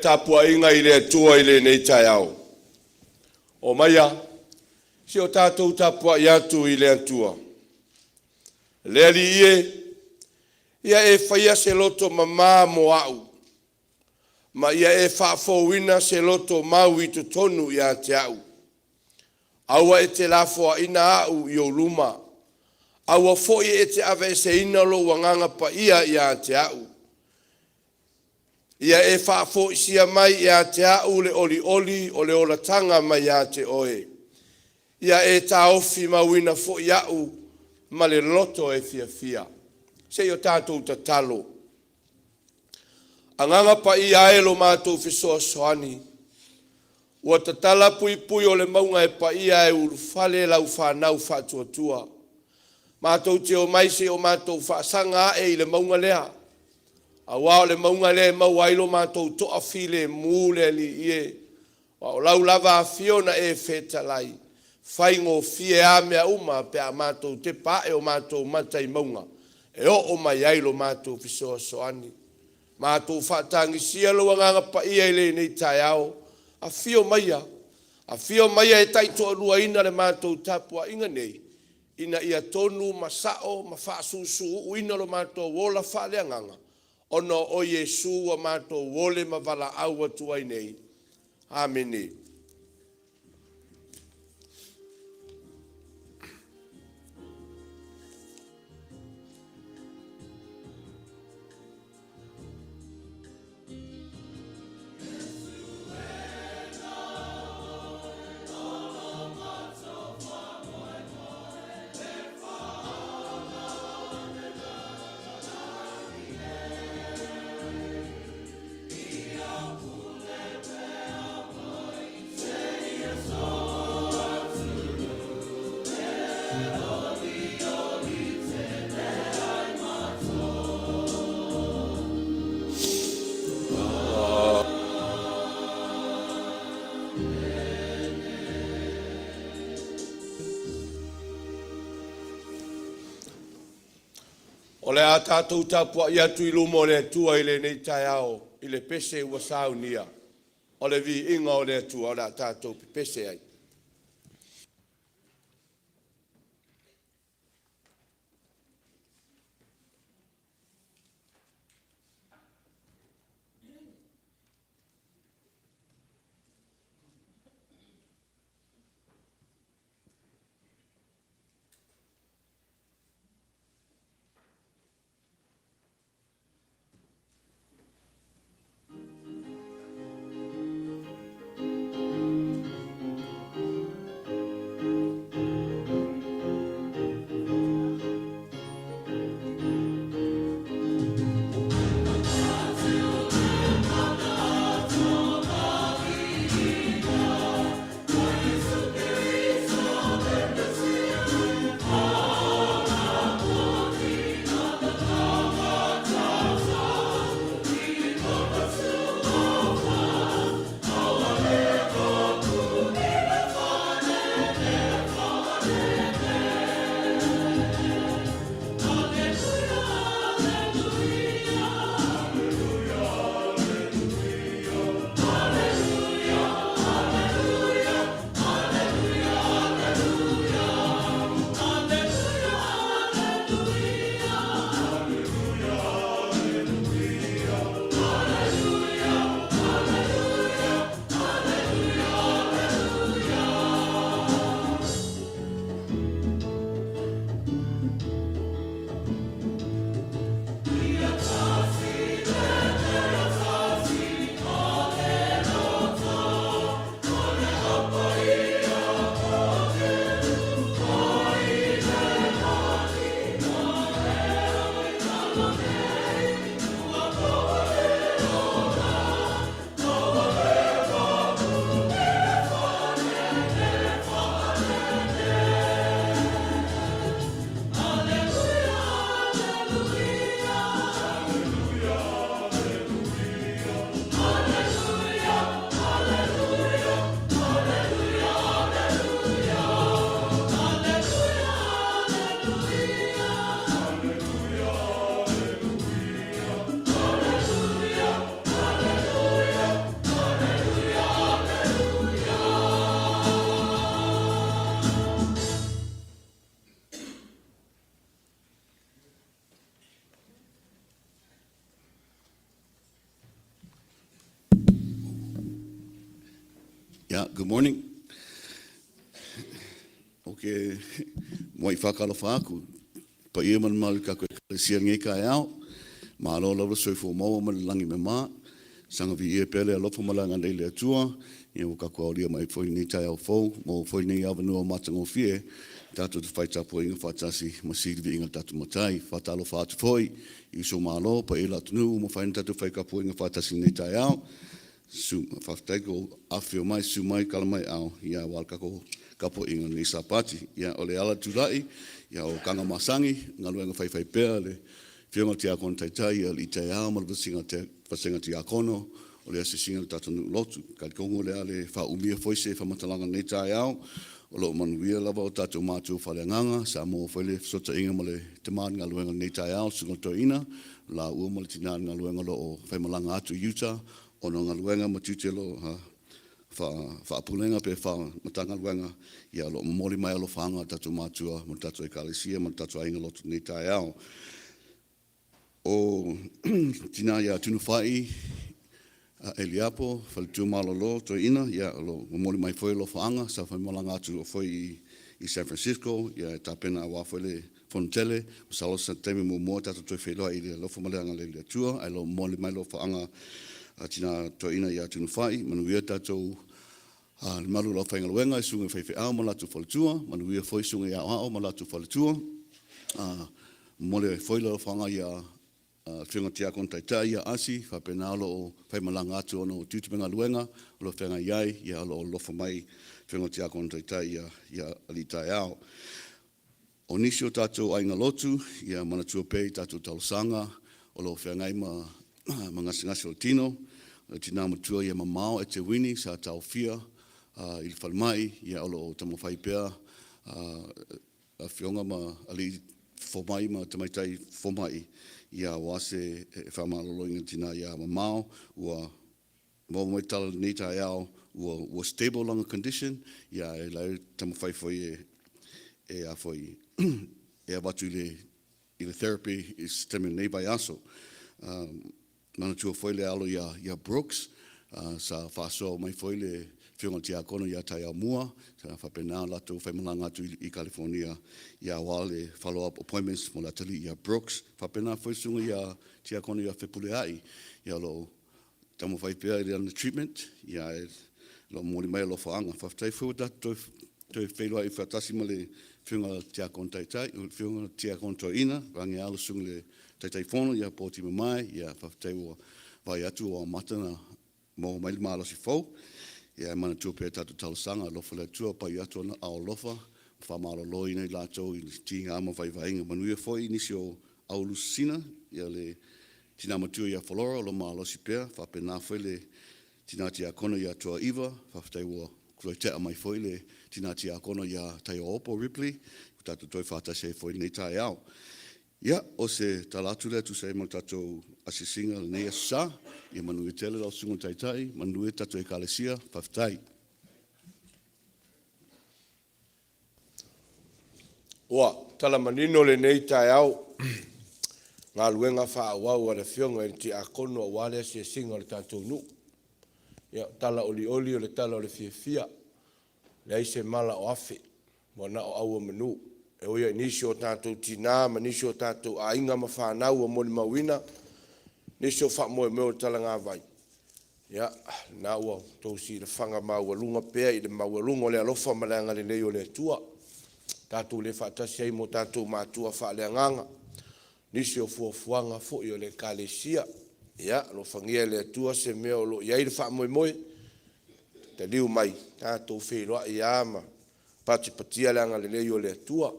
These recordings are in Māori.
tapua inga i le tua i le nei tai au. O maia, si o tātou tapua i atu i le atua. Le ali ia e whaia se loto mamā mo au. Ma ia e whaafowina se loto mau i tu tonu i a te au. Aua e te lafoa ina au i o luma. Aua foi e te ave se ina lo wanganga pa ia i a te au. Ia e whaafo isia mai i a te au le oli o le olatanga mai a te oe. Ia e ta ofi mawina fo i au ma le loto e fia. Se o tātou ta talo. Anganga pa i aelo mātou fisoa soani. Ua ta tala pui o le maunga e pa i ae urufale lau whanau whatuatua. Mātou te o maise o mātou whaasanga e i le maunga lea. A wao le maunga lea mau ailo mātou toa file mūle li ie. Wa o lau lava a fiona e feta lai. Whaingo fie a mea uma pe a mātou te pae o mātou matai maunga. E o mai ailo mātou fisoa soani. Mātou whaatangi sia loa nganga pa ia le nei tai ao. A fio maia e taitoa rua ina le mātou tapua inga nei. Ina ia tonu masao ma whaasusu uina lo mātou wola whale anganga. Ono o Yesu wa mātou wole ma wala aua tuai nei. Amene. O le a tātou tapua i atu i lumo le atua i le nei tai ao, i le pese ua saunia. O le vi inga o le atua o le a tātou pese ai. Yeah, good morning. Okay, moi whakalofa aku. Pa ia man mau ka koe kalesia ngai ka au. Ma alo laura soi fo mau ma langi me ma. Sanga vi ia pele alofa malanga nei le atua. Ia o ka kua olia mai foi ni tai au fou. Mo foi ni avanua matango fie. Tatu te whai tapo inga whatasi masiri vi inga tatu matai. Whatalo whatu foi. Iso malo pa ila tunu mo whain tatu whai kapo inga whatasi nei tai au. Su whaftai ko awhio mai su mai kala mai au. Ia wal kako kapo inga ni sapati. Ia ole ala tulai. Ia o kanga masangi. Ngaluenga whai pea le. Whionga te akon taitai. Ia li tai au malu vasenga te akono. Ole ase singa le tatanu lotu. Kalikongo le ale wha umia foise whamatalanga nei tai au. Olo manuia lava o tatu mātou whaleanganga. Sa mo whaile sota inga male te maan ngaluenga nei tai au. Sungoto ina. La ua male tina ngaluenga lo o whaimalanga atu Utah. Ono ngaluenga matutelo whaapulenga pe matanga luenga ia lo mori mai alo whanga tatu mātua mo tatu e kalesia mo tatu ainga lotu nei tai au. O tina ia tunu whai Eliapo, whalitua malolo to ina, ia lo mori mai foi lo whanga sa whaimalanga atu o foi i San Francisco, ia tapena a wawhele Fontele, salo sa teme mo mua tatu toi wheloa i le lofa maleanga le le tua, ai lo mori mai lo whanga tina to ina ia tunu whai, manuia tatou malu lau whainga luenga, sunga whaiwhi au malatu whalitua, manuia foi sunga ia ao malatu whalitua, mole foi lau whanga ia whiunga tia kontaitai ia asi, whapena alo o whaimalanga atu ono tutupenga luenga, lo whenga iai, ia alo o lofa mai whiunga tia kontaitai ia alitai au. O nisi o tātou ainga lotu, ia manatua pei tātou talusanga, o lo whenga ima ngasi o tino, tina matua ia mamao e te wini sa tau fia i le whalmai, ia olo o tamo whaipea a whionga ma ali whomai ma tamaitai whomai, ia wase e whamalolo inga tina ia mamao, ua mo tala nei tai au, ua stable langa condition, ia e lau tamo whaifoi e a foi e a watu i le therapy is teme nei bai aso. Manatua foi le alo ia Brooks, sa whasoa mai foi le whiunga tia kono ia tai au mua, sa whapena lato whaimalanga atu i California, ia wale follow-up appointments mo latali ia Brooks, whapena foi sunga ia tia kono ia whepule ai, ia lo tamo whaipea i le treatment, ia lo mori mai lo whaanga, whaftai fuata toi whailua i whatasi ma le whiunga tia kontaitai, whiunga tia kontoina, rangi alo sunga le taitai fono ia poti mai ia whaftai ua vai atu o matana mo mai malosi fau ia mana tua pe tatu talusanga lofa le tua pai atu na ao lofa whamalolo i nei lato i tinga ama vai vainga manuia foi nisi o aulusina ia le tina matua ia Flora lo malosi pea whapena foi le tina tia kono ia tua iwa whaftai ua kuloi tea mai foi le tina tia kono ia tai opo Ripley tatu toi whatase foi nei tai au. Ia, o se talatu le tu se mo tatou asisinga le nei sa, ia manu i tele lau sunga taitai, manu i tatou e kalesia, whaftai. Oa, tala manino le nei tai au, ngā luenga whaawau a le whionga e ti akono a wale se singa le tatou nu. Ia, tala oli o le tala o le fia, le aise mala o afe, wana o aua manu. E oia nisi o tātou tina, ma nisi o tātou a inga ma whanau o moli mawina, nisi o wha moe meo tala ngā vai. Ia, nā ua tausi le whanga maua lunga pēa i le maua lunga o le alofa ma le angale nei o le tua. Tātou le whaatasi ai mo tātou mātua wha le anganga. Nisi o fuafuanga fo i o le kalesia. Ia, lo whangia le tua se meo lo iai le wha moe moe. Te liu mai, tātou wheroa i ama. Patia le angale nei o le tua.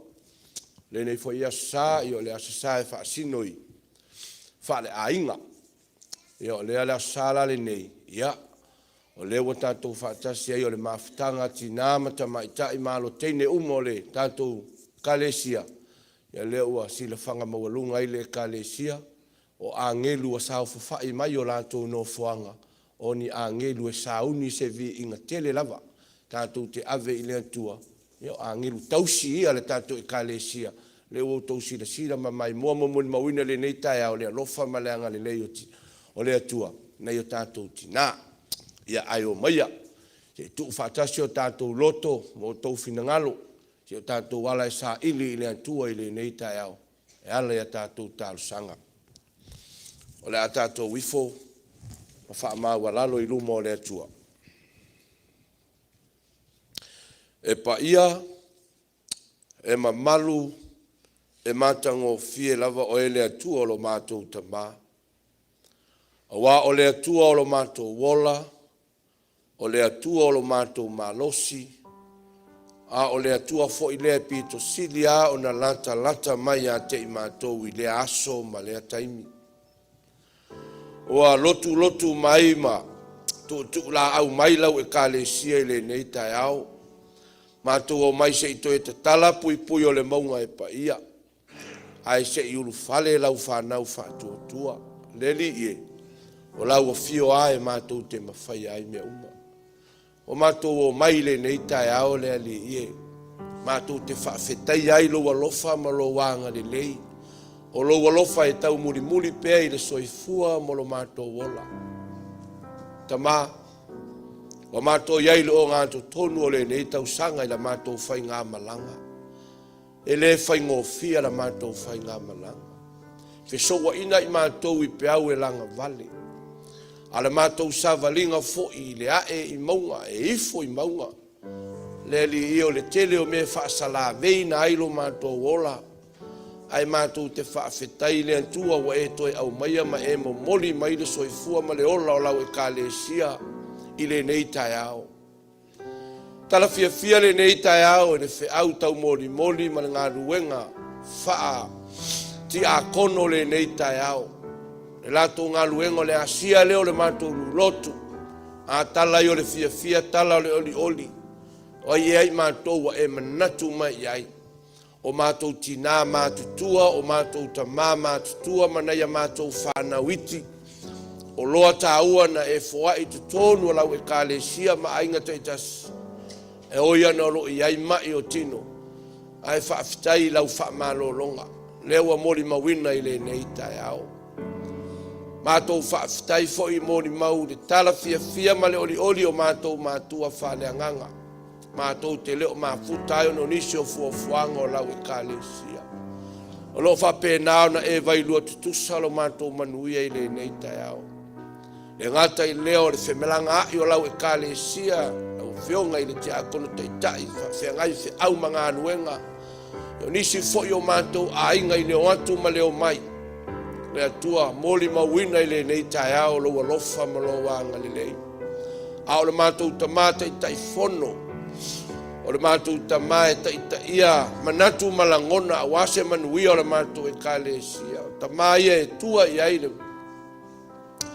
Le nei foi ia sa i o le asasa e whaasino i. Wha le ainga. Ia o le ale asala le nei. Ia. O le wa tātou whaatasi ai o le mawhitanga tina mata maitai malo teine umo le tātou kalesia. Ia le ua sila whanga mawalunga i le kalesia. O a ngelu a sao whawhai mai o lātou no fuanga. O ni a ngelu e sauni se vi inga tele lava. Tātou te ave i le tua. Ia a ngiru tausi ia le tātou e kalesia. Le o tausi le sira ma mai mua mamoni mawina le nei tai au le alofa ma le anga le leo ti. O le atua, nei o tātou tina. Ia ai o maia. Se tu fatasi o tātou loto mo tau finangalo. Se o tātou wala e sa ili ile antua ile nei tai au. E ala ia tātou tālu sanga. O le a tātou wifo, ma wha maua lalo i luma o le atua. E pa ia, e mamalu, e matango fie lava o ele atua o lo mātou tamā. A wā o le atua o lo mātou wola, o le atua o lo mātou malosi, a o le atua fo i lea pito sili a o na lata mai a te i mātou i lea aso ma lea taimi. Oa lotu mai ma tu la au mai lau e kale sia i le nei tai au. Mātou o mai se i to e te tala pui o le maunga e pa ia. Ai se i ulu fale lau whanau whātua tua. Leli ie. O lau o fio a e mātou te mawhai ai mea uma. O mātou o mai le nei tai au le ali ie. Mātou te whawhetai ai lo alofa ma lo wanga le lei. O lo alofa e tau muri pea i le soifua mo lo mātou wola. Tamā, o mātou iai lo o ngātou tonu o le nei tau sanga i la mātou whai ngā malanga. E le whai ngōwhia la mātou whai ngā malanga. Whesoa ina i mātou i peau e langa vale. A le mātou sa valinga fo i le ae i maunga, e ifo i maunga. Le li i o le tele o me whaasala veina ailo mātou wola. Ai mātou te whaafetai le antua wa e toi au maia ma e mo moli mai le soifua ma le ola o lau e ka le sia i le nei tai au. Tala fia le nei tai au e le fe au tau moli ma le ngā ruenga faa ti a kono le nei tai au. Le lato ngā ruenga le asia leo le mātou lotu. A tala i o le fia tala o le oli. O iei mātou wa e manatu mai iai. O mātou tina mātutua, o mātou tamā mātutua, manaia mātou whanauiti. O loa tāua na e foa i tu tonu lau e ka le sia ma ainga teitas. E oia na lo i ai mai o tino. Ai whaafitai lau whaamalolonga. Lewa mori mawina i le nei tai au. Mātou whaafitai fo i mori mau le tala fia ma le oli o mātou mātua whaaleanganga. Mātou te leo mafutai o no nisi o fuafuanga o lau e ka le sia. O lo whapēnao na e vailua tutusa lo mātou manuia i le nei tai au. Le ngata i leo le whemelanga ai o lau e ka le sia, lau whionga i le te akono teitai, whengai whe au mga anuenga. O nisi fo i o mātou a inga i leo atu ma leo mai. Le atua moli mawina i le nei tai au lo alofa ma lo wanga le lei. A o le mātou tamata i tai fono. O le mātou tamā e taita ia manatu malangona a wase manuia o le mātou e ka le sia. Tamā ia e tua i aile.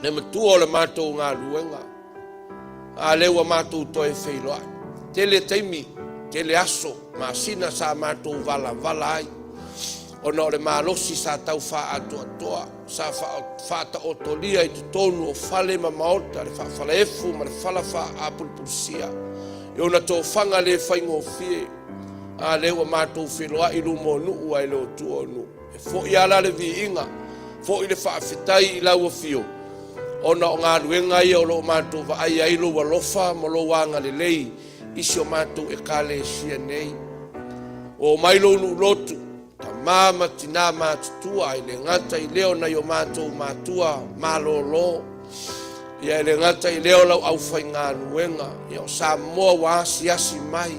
Le matua o le mātou ngā luenga. A lewa mātou toi wheiloa. Tele teimi, tele aso, ma sina sa mātou vala ai. O na o le mālosi sa tau wha atua. Sa wha ta otolia i tu tonu o whale ma maota, le wha whale efu ma le whala wha apulpulsia. E ona tō whanga le whaingo fie. A lewa mātou wheloa i lumo nuu ai leo tua nu. E fo i ala le vi inga. Fo i le whaafetai i lau a fio. Ona o ngā ruenga ia o lo mātou wa ai ai lo walofa mo lo wanga le lei. Isi o mātou e ka le sia nei. O mailo nu lotu. Ta māma tina mātutua i le ngata i leo na i o mātou mātua mālolo. Ia ele ngata i leo lau au whai ngā nuenga. Ia o Samoa wa asi mai.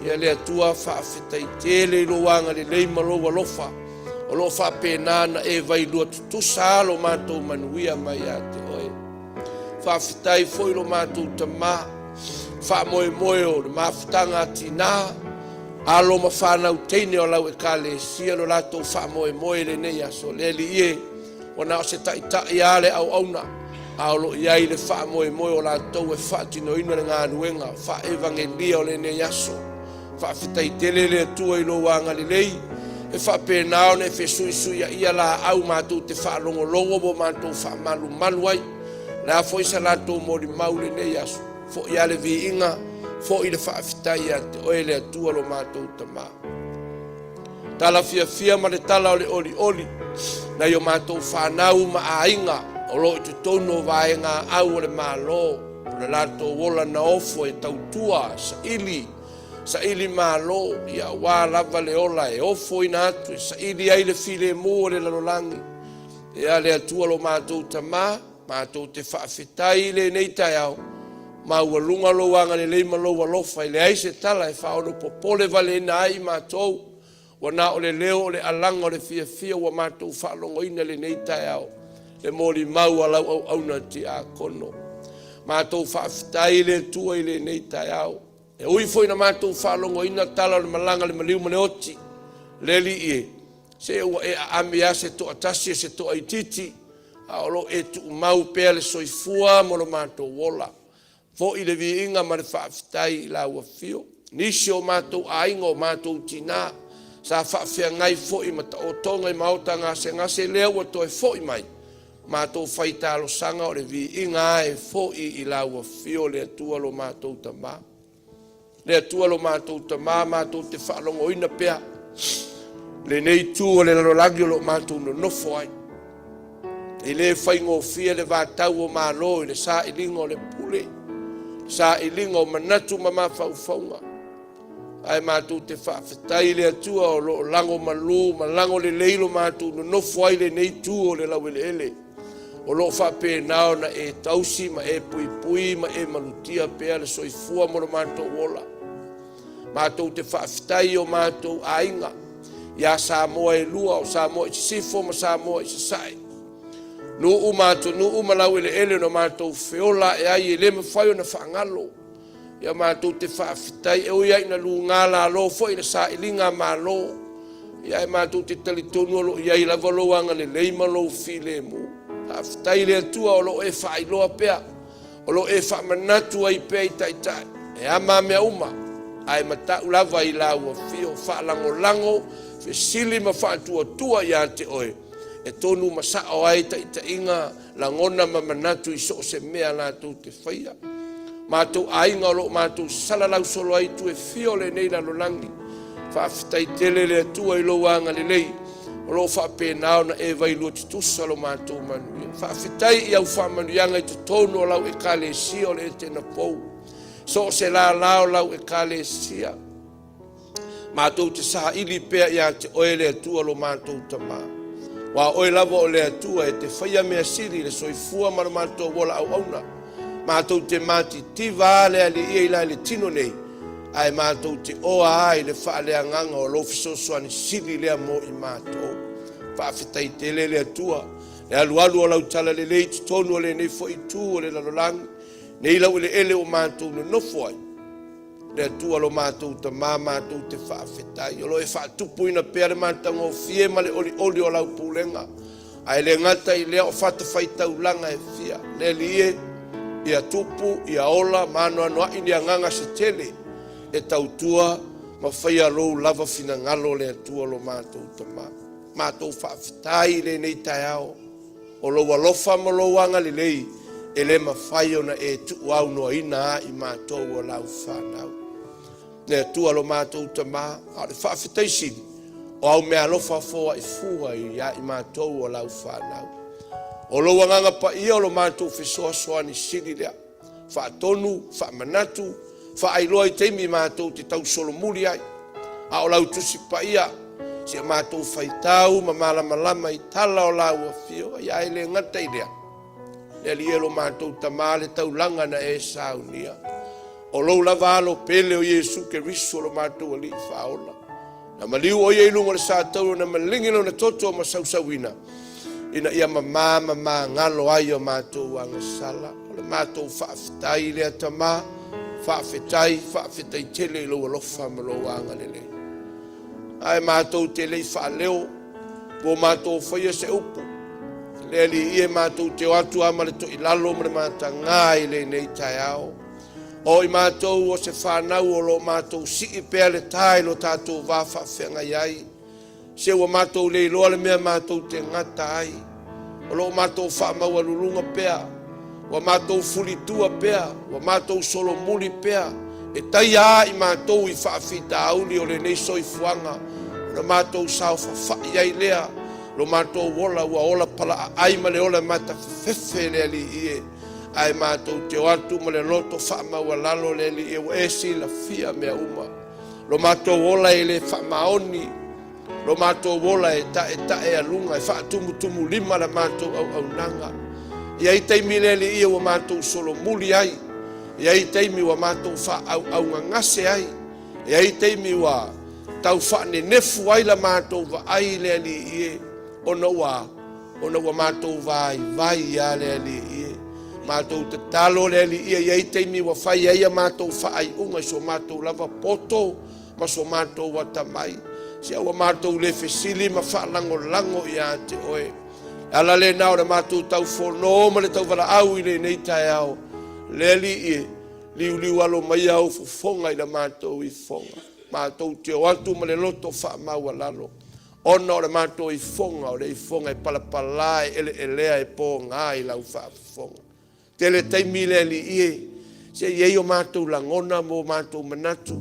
Ia le atua whaafetai tele i lo wanga le leima lo walofa. O lo whapena na e vai lua tutusa lo mātou manuia mai a te oe. Whaafetai foi lo mātou tamā. Whaamoe o le mafutanga tina. Alo ma whanau teine o lau e ka le sia lo lato whaamoe le nei aso. Le li ie. O na o se tai ale au auna. Aolo iai le whaamoe o latou e whaatino ina le ngā nuenga, wha evangelia o le ne yaso, wha whitai tele le atua i lo wanga le lei, e wha pēnao ne whe sui ia la au mātou te wha longo bo mātou wha malu ai, le a fo isa latou mori mau le ne yaso, fo ia le vi inga, fo i le wha whitai a te oe le atua lo mātou tamā. Tala fia ma le tala o le oli, na yo mātou whanau ma a inga, o lo i te tono vai ngā au le malo, le lato wola na ofo e tautua sa ili malo ia wā lava le ola e ofo ina atu sa ili ai le file mo le lalolangi e ale atua lo mātou tamā mātou te whaafetai le nei tai au maua lunga lo wanga le leima lo walofa i le aise tala e whaono popole vale na ai mātou wana o le leo o le alanga o le fia wa mātou whaalongo ina le nei tai au le mori mau alau au na ti a kono mātou whaafetai le tua i le nei tai au e ui foi na mātou whaalongo ina tala le malanga le maliu mane oti le li e se ua e amia se to atasi se to aititi a olo e tu mau pea le soifua mo lo mātou wola fo i le vi inga ma le whaafitai la ua fio nisi o mātou ainga o mātou tina sa whaafea ngai fo i mata o tonga i maota ngase lea ua toi fo i mai mātou whaita alo sanga o le vi inga e fo i la ua fio le atua lo mātou tamā le atua lo mātou tamā mātou te whaalongo ina pea le nei tu o le lalolagi o lo mātou no nofo ai e le whaingo fia le vātau o mālo i le sa ilinga o le pule sa ilinga o manatu mama whauwhaunga ai mātou te whaafetai le atua o lo lango malu malango le leilo mātou no nofo ai le nei tu o le lawele ele o lo whape nao na e tausi ma e pui ma e malutia pea le soifua mo lo mātou wola mātou te whaafetai o mātou ainga ia Samoa e lua o Samoa i sifo ma Samoa i sasai no mātou no malau ele no mātou feola e ai ele me whai o na whaangalo ia mātou te whaafitai e oi ai na lu ngala alo fo i na sa ilinga malo ia mātou te talitonu alo ia i lava loanga le leima lo file mu whaafitai le atua o lo e whai loa pea o lo e whaamanatu ai pea i taitai e ama mea uma ai matau lava i lau a fio whaalango fe sili ma whaatua ia te oe e tonu masao ai ta inga langona mamanatu i so se mea la tu te whaia mātou ainga o lo mātou salalau solo ai tu e fio le nei la lolangi whaafitai tele le atua i lo wanga le lei o lo whaapenao na e vai lua titusa lo mātou manuia whaafitai i au whaamanuianga i te tonu o lau e kale sia o le Etena Fou so se la lao lau e kale sia mātou te saha ili pea ia te oe le atua lo mātou tamā wa oe lava o le atua e te whaia mea siri le soifua ma lo mātou wola au auna mātou te mati tiva le ali ia ila le tino nei ai mātou te oa ai le wha le anganga o lo fisosoani siri lea mo i mātou whaafetai te le atua le alualu o lau tala le lei tonu o le nei fo i tū o le lalolangi nei lau le ele o mātou no nofo ai le atua lo mātou ta mātou te whaafetai o lo e whaatupu ina pea le mātango o fie ma le oli o lau pūlenga ai le ngata i lea o whatawhaitau langa e fia le lie ia tupu ia ola mano anoa ini anganga se tele e tautua ma whaia lou lava fina ngalo le atua lo mātou ta mātou whaafetai le nei tai ao o lo walofa ma lo wanga le lei e le mawhai ona e tu au noa ina i mātou o lau whanau ne atua lo mātou tamā a le whaafetai sini o au mea lofa foa i fua i mātou o lau whanau o lo wanganga pa ia o lo mātou whesoa soani sini lea whaatonu, whaamanatu whaailoa i teimi mātou te tau solo muri ai a o lau tusi pa ia si a mātou whaitau ma malama i tala o lau a fio i ai le ngata i lea le lielo mātou tamā le tau langa na e saunia o lou lava alo pele o Iesu ke riso lo mātou ali whaola na maliu o ia ilungo le sātau na malingi lo na toto ma sausawina ina ia mama ngalo ai o mātou anga sala o le mātou whaafetai le atamā whaafetai tele lo alofa ma lo anga lele ai mātou te lei whaaleo po mātou whaia se upu le li ie mātou te watu ama le to i lalo ma le mātanga i le nei tai ao o i mātou o se whanau o lo mātou si i pea le tai lo tātou wāwha whenga iai se ua mātou le iloa le mea mātou te ngata ai o lo mātou wha maua lulunga pea wa mātou fulitua pea wa mātou solo muli pea e tai a i mātou i whaafita auli o le nei soifuanga o le mātou sao wha iai lea lo mātou wola ua ola pala ai ma le ola mata whewhe le ali ie ai mātou te atu ma le loto whaamaua lalo le li e si la fia mea uma. Lo mātou ola e le whaamaoni, lo mātou ola e tae alunga, e whaatumutumu lima la mātou au nanga. Ia i teimi le li ia wa mātou solo muli ai, ia i teimi wa mātou au ngangase ai, ia i teimi wa tau whaane nefu ai la mātou wa ai le li ia, ona wa mātou vai ia le li ia, mātou te talo le li ia i teimi wa whai ai a mātou whaai unga so mātou lava poto, ma so mātou wa tamai, si awa mātou le fesili ma whaalango ia te oe. Ala le nao le mātou tau whono, ma le tau wala au i le nei tae au, le li ia, liu alo mai au fonga i la mātou i fonga. Mātou te o atu ma le loto wha maua lalo. Ona o le mātou i fonga, o le i fonga i palapala e lea e pō ngā i lau wha fonga. Te le teimi le li ie, se iei o mātou langona mo mātou manatu.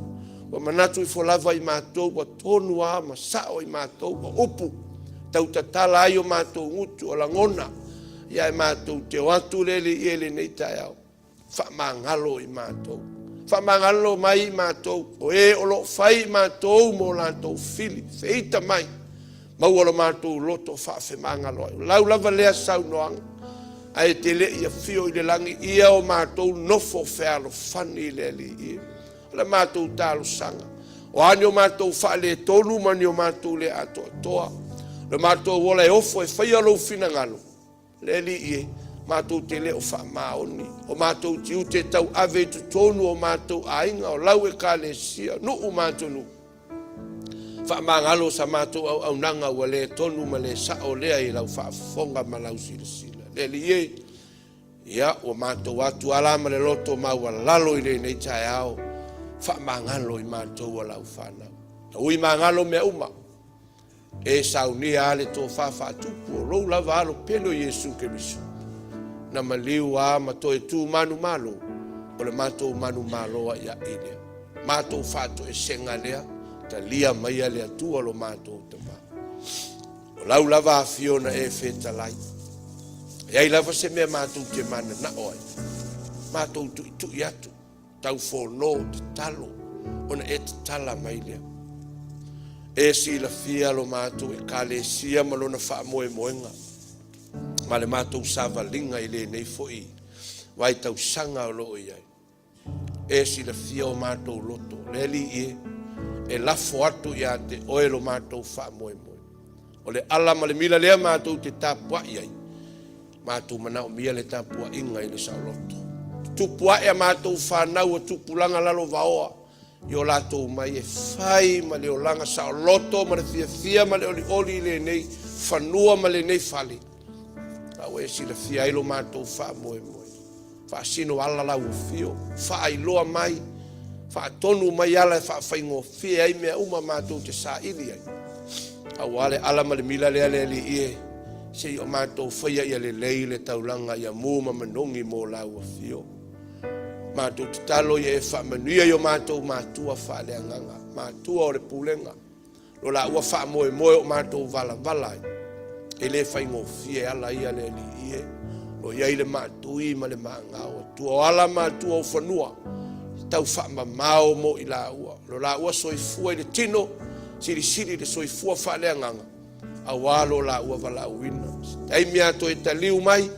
Wa manatu i folava i mātou, wa tonua, ma sao i mātou, wa upu. Tau tatala ai o mātou ngutu o langona. Ia e mātou te o atu le li ie le nei tae au. Wha mangalo i mātou. Whamangalo mai mātou, o o lo whai mātou mo lātou fili, feita mai, maualo mātou loto whawhe mangalo ai. Lau lava lea sau noanga, ai te le ia fio i le langi, ia o mātou nofo whealo whani le li ia. Le mātou tālo sanga, o ani o mātou whaale tonu, mani o mātou le atoa toa. Le mātou wola e ofo e whaialo finangalo, le li ia. Mātou te leo wha maoni, o mātou ti ute tau ave tu tonu o mātou ainga, o lau e ka le sia, no u mātou nu. Wha mangalo sa mātou au nanga ua le tonu ma le sao lea i lau wha fonga ma lau sila. Le li e, ia o mātou atu alama le loto maua lalo i le nei tae ao, wha mangalo i mātou a lau whanau. Ui mangalo mea uma, e saunia ale tō wha tupu, o lou lava alo pelo Jesu Keriso. Na maliu a mato e tu manu malo, o le mato manu malo a ia ilea. Mato fato e senga lea, ta lia maia lea tua lo mato tama. O lau lava a fiona e feta lai. Ia i lava se mea mato te mana na oi. Mato tu i atu, tau fono te talo, ona e te tala mai lea. E si la fia lo mato e kale sia malona wha moe moenga. Ma le mātou sāwalinga i le nei foi, wai tau sanga o loo iai. E si le fia o mātou loto, le li e lafo atu i ate oe lo mātou wha moe moe. O le ala ma le mila lea mātou te tāpua iai, mātou mana o mia le tāpua inga i le sao loto. Tupua e mātou whanau a tupulanga lalo vaoa, i o lātou mai e whai ma le o langa sao loto, ma le fia ma le oli le nei, whanua ma le nei whali. Au e si le fia ilo mātou wha moe moe. Wha sino ala lau o fio. Wha iloa mai. Wha tonu mai ala e wha whaingo fia ai mea uma mātou te sa ili ai. Au ale ala ma le mila lea lea li ie. Se i o mātou whaia ia le lei le taulanga ia mūma manongi mō lau o fio. Mātou te talo ia e wha manuia i o mātou mātua wha lea nganga. Mātua o le pulenga. Lo la ua wha moe moe o mātou vala vala ai. E le whaingo fie ala ia le li ie, o iai le mātui ma le māngau, tua o ala mātua o whanua, tau whaama mao mo i la ua, lo la ua soifua i le tino, siri le soifua whalea nganga, a walo la ua wala uina. Taimi ato e taliu mai,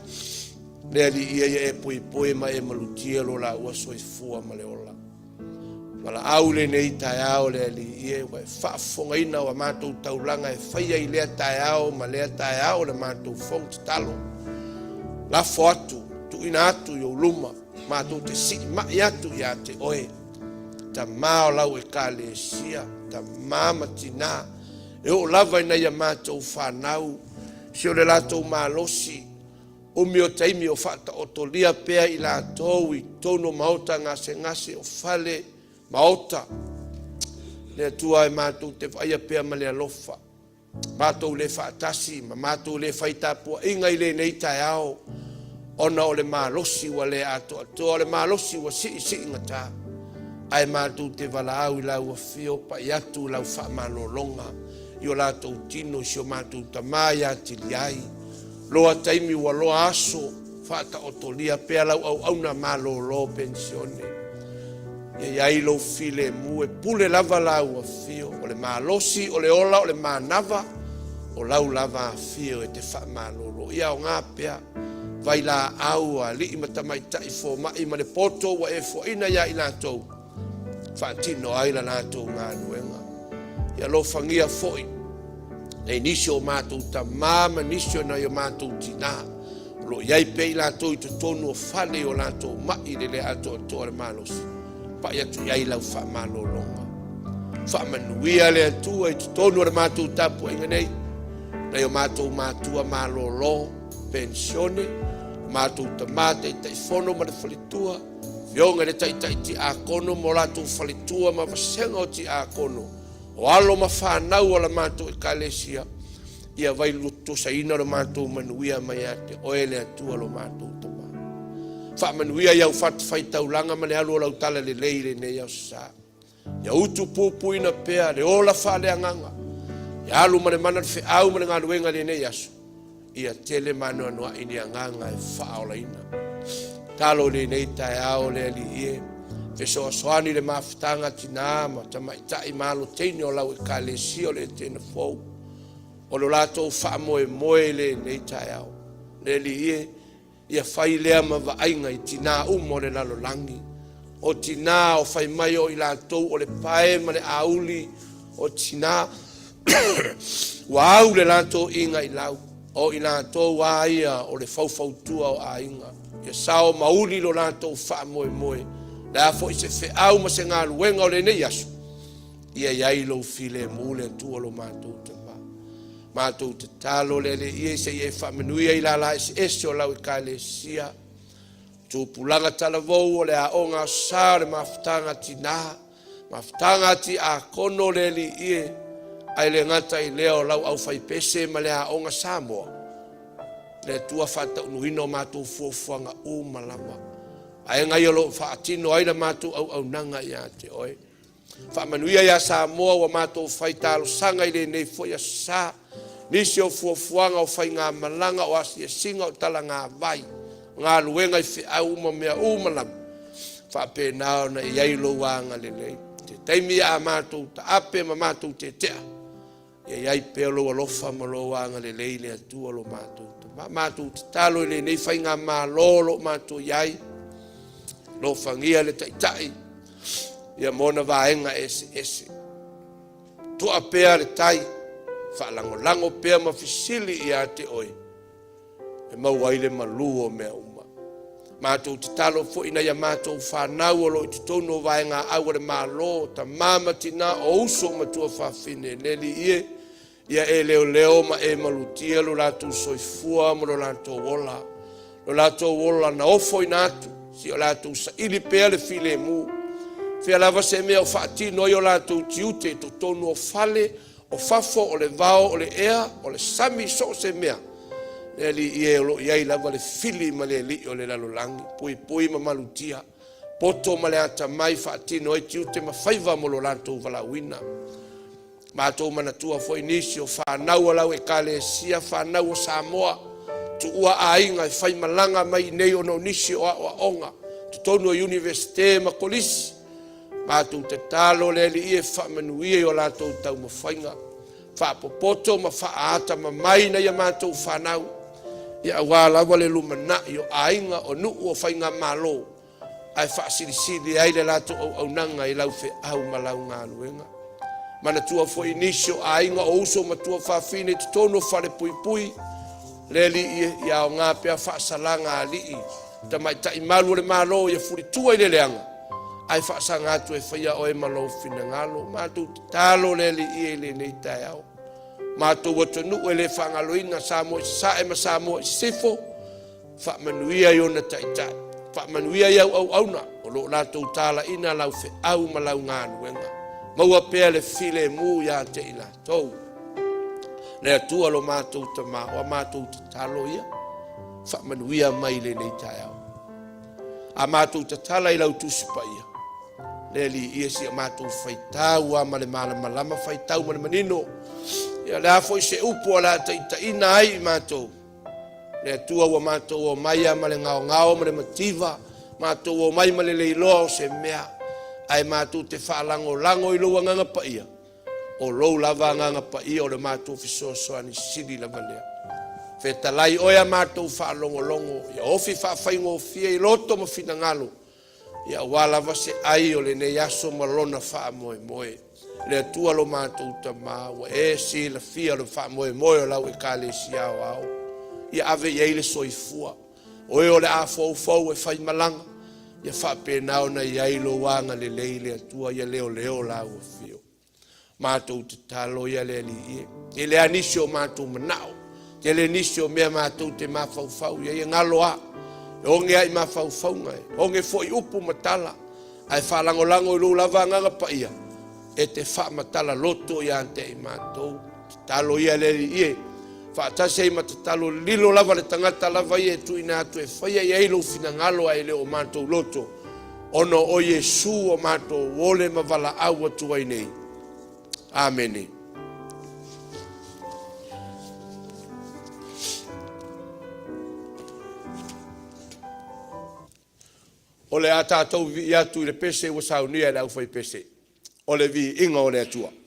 le li ia e pui ma e malutia lo la ua soifua ma le ola. Wala au le nei tae ao le li ie, wai whaafonga ina wa mātou taulanga e whaia i lea tae ao, ma lea tae ao le mātou fong te talo. La fo atu, tu ina atu i o luma, mātou te si mai atu i a te oe. Ta mao lau e ka le sia, ta mama tina, e o lava ina ia mātou whanau, si o le lātou mālosi, o mi o taimi o whata o tolia pea i lātou i tono maota ngase o whale, maota, le tua e mātou te whaia pia ma le alofa. Mātou le whaatasi, ma mātou le whaitapua, inga i le nei tae ao, ona o le mālosi wa le ato o le mālosi wa si inga tā. Ai mātou te wala au i lau a fio, pa i atu lau wha manolonga, i o lātou tino, si o mātou tamai ati li ai. Loa taimi wa loa aso, Fata otolia pea lau au na malolo pensione. Ia lo file mu e pule lava lau a fio. O le malosi, o le ola, o le manava. O lau lava a fio e te wha malolo. Ia o ngā pea. Vai la au a li ima tamaitai fo mai ma le poto wa e fo ina ia i lātou. Whaatino ai la lātou ngā nuenga. Ia lo fangia foi. Nei nisio mātou ta māma nisio na yo mātou tina. Lo iai pei lātou i te tonu o whale o lātou mai le ato ato le malos. Pa ia tu iai lau wha malolonga. Wha manuia le atua i te tonu o le mātou tapu inga nei. Na yo mātou mātua malolo pensione. Mātou ta mate i taifono ma le whalitua. Vionga le taitai ti a kono mo lātou whalitua ma vasenga o ti a kono. O alo ma whanau o la mātou e kalesia. Ia vai luto sa ina lo mātou manuia mai ate. O ele atua lo mātou tama. Wha manuia iau whatu whaitau langa ma le alu o lau tala le leire ne iau sa. Ia utu pupu ina pea le ola whale anganga. Ia alu ma le mana le whiau ma le ngā luenga le ne yasu. Ia tele manu anua ini anganga e whaola ina. Talo le nei tai ao le ali ie. Feso soani le mafutanga tina ma tamaitai malo teini o lau e kalesi o le Etena Fou. O lo lato wha moe le nei tai au. Le li ie, ia whai lea ma waainga i tina umo le lalo langi. O tina o whai mai o i lato o le pae ma le auli. O tina wa au le lato inga i lau. O i lato wa ia o le faufautua o a inga. Ia sao mauli lo lato wha moe. La fo i se whiau ma se ngā luenga o le nei asu. Ia iai lo file mule tua lo mātou te mā. Mātou te talo le ie se ie whamenuia i la SESE o lau i ka le sia. Tūpulanga tala vau o le a o ngā sā le mawhitanga ti nā. Mawhitanga ti a kono le ie. Ai le ngata i leo lau au whaipese ma le a o ngā Samoa. Le tua whata unuhino mātou fuafuanga o malama. Ai ngai lo faatino ai la mātou au nanga ia te oe. Whamanuia ia Samoa wa mātou whaitalo sanga i le nei fo ia sa. Nisi o fuafuanga o whai ngā malanga o asi e singa o tala ngā vai. Ngā luenga i whiau ma mea umalam. Whapēnao na iai lo wanga le nei. Te teimi a mātou ta ape ma mātou te tea. Iai peo lo alofa ma lo wanga le lei le atua lo mātou. Mātou te talo i le nei whai ngā mālolo mātou iai. Lo fangia le taitai. Ia mona vaenga SESE. Tua pea le tai. Whalango pea mawhisili ia te oe. E mauaile maluo mea uma. Mātou te talo fo ina ia mātou whanau o lo i te tono vaenga awa le mālo. Ta māma tina o uso matua whawhine. Neli ie. Ia e leo ma e malutia lo lātou soifua mo lo lātou wola. Lo lātou wola na ofo inatu. Si o lātou sa ili pea le file mu. Fea lava se mea o whaatino i o lātou tiute to tonu o fale, o fafo, o le vao, o le ea, o le sami so se mea. Le li ie o lo iai lava le fili ma le li o le lalolangi. Pui ma malutia. Poto ma le ata mai whaatino i tiute ma whaiva mo lo lātou valawina. Mātou manatua fo inisi o whanau alau e kale sia whanau o Samoa. Tu ua ainga i whai malanga mai nei o no nisi o a onga. Tu tonu o universite ma kolisi. Mātou te talo le li ie whamanuia i o lātou tau ma whainga. Whapopoto ma whaata ma mai na ia mātou whanau. Ia wālawa le lumana i o ainga o nuu o whainga malo. Ai whaasirisiri ai le lātou au nanga i lau whe au ma lau ngā luenga. Mana tua fo inisio ainga o uso ma tua whawhine te tono whare pui. Le li ia o ngā pea whaasalanga a li. Ta mai ta imalu le malo ia furi tua i le leanga. Ai whaasanga atu e whaia o e malo whina ngalo. Mātou talo le li i le nei tai au. Mātou watonu e le whangaloina Samoa i sae ma Samoa i sefo. Whaamanuia i ona taitai. Whaamanuia i au auna. O lo lātou tala ina lau whe au ma lau ngā nuenga. Maua pea le file mu ia te ila tou. Le atua lo mātou ta mā, o mātou ta talo ia. Whaamanuia mai le nei tai au. A mātou ta tala i lau tusipa ia. Le li ia si a mātou whaitau a male malama whaitau male manino. Ia le afo i se upo ala ta ina ai mātou. Le atua ua mātou o maia ma le ngao ma le mativa, mātou o mai ma le leiloa o se mea, ai mātou te whaalango I loa nganga paia, o lou lava nganga paia o le mātou fisoasoani sili lava lea. Fetalai oia mātou whaalongolongo, ia ofi whaafaigo fia I loto ma finangalo, ia wala se ai o le nei aso malona wha moe moe. Le atua lo mātou tamā, wa si la fia lo wha moe moe o lau kale si au au. Ia ave ia le soifua. Oe o le a fau fau whai malanga. Ia wha penao na ia lo wanga le leile atua ia leo lau a fio. Mātou te talo ia le li ie. Ia le anisi o mātou manao. Ia le nisi o mea mātou te mawhau fau. Ia ngalo a. Onge ai mawhau fau ngai. Onge foi upu matala. Ai whalangolango I lo lava nganga pa ia. E te wha matala loto ia ante I mātou. Talo ia le li ie. Whaatase I matatalo lilo lava le tangata lava ie tu ina atu e whaia I eilo finangalo ai leo mātou loto. Ono o Yesu o mātou wole mavala au atu ai nei. Amene. O le a tātou vi atu I le pese ua saunia I lau whai pese. O le vi inga o le atua.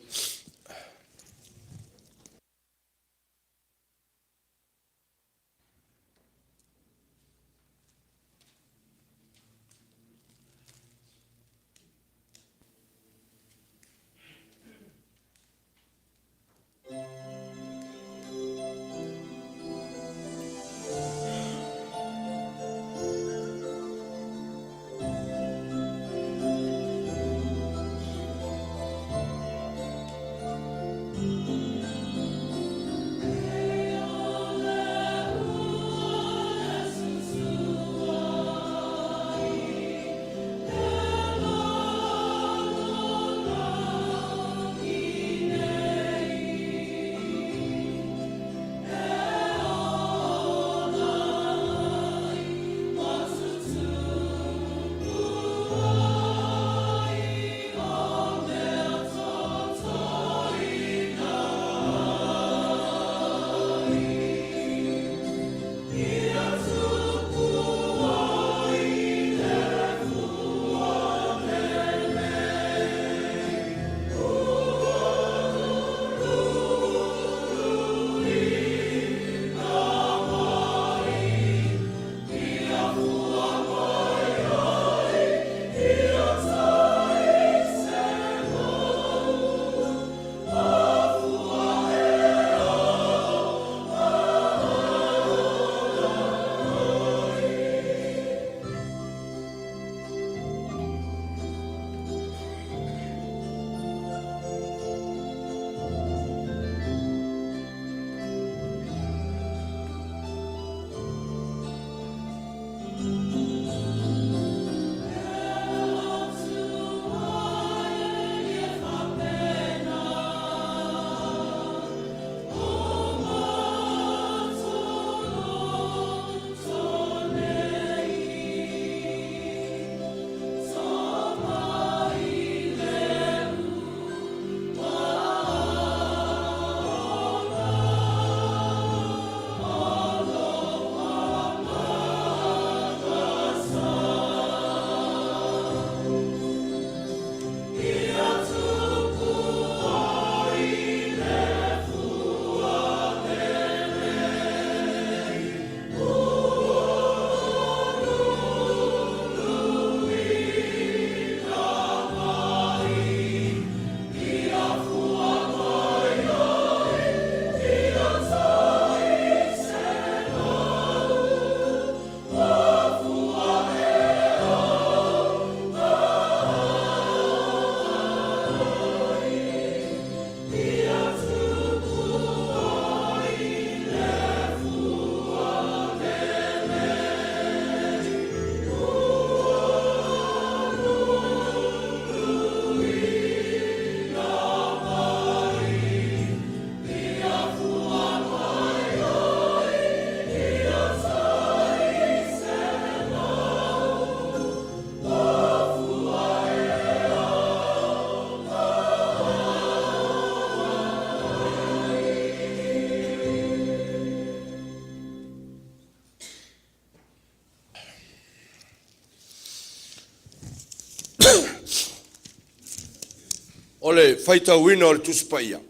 Ole faita wina ole tuspaia.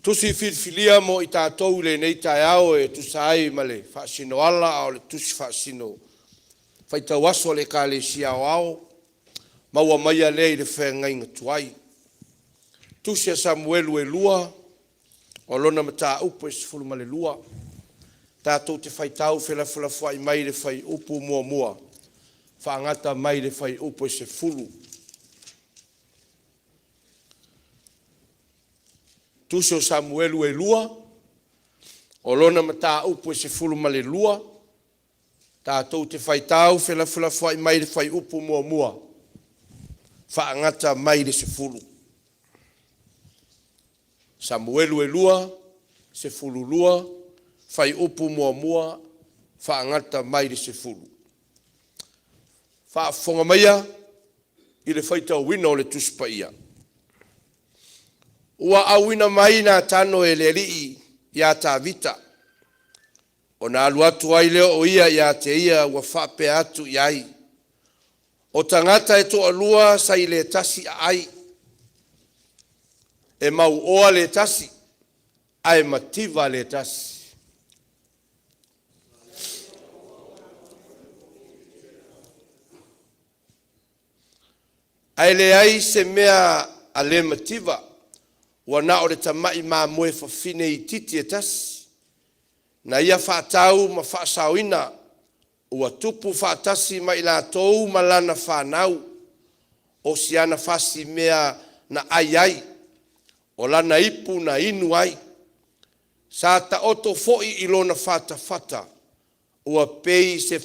Tusi filfilia mo i tātou le nei tai ao e tusai ma le whaasino ala o le tusi whaasino. Faita waso le ka le si ao ao. Maua maia le i le whengai ngatuai. Tusi a Samuelu e lua. O lona ma tā upo e sifuru ma le lua. Tātou te whaitau whela whai mai le whai upo mua mua. Whaangata mai le whai upo e sifuru. Tusi o Samuelu e lua. O lona ma tā upo e sifuru ma le lua. Tātou te whaitau whela whai mai le whai upo mua mua. Whaangata mai le sifuru. Samuelu e lua, sifuru lua, whai upu mua mua, whaangata mai le sifuru. Whaafonga maia, i le whaita wina o le tuspa ia. Ua awina mai nā tano e le rii, ia tā vita. O nā alu atu ai leo o ia te ia ua whape atu iai. O tangata e toa lua sa i le tasi ai. E mau oa le tasi, ai mativa le tasi. Ai le ai se mea a le mativa, wana o le tamai maa moe whawhine i titi e tasi. Na ia whaatau ma whaasawina, ua tupu whaatasi ma ila tou malana whanau, o siana whasi mea na ai. O lana ipu na inu ai. Sa ta oto foi ilona fata. Ua pei se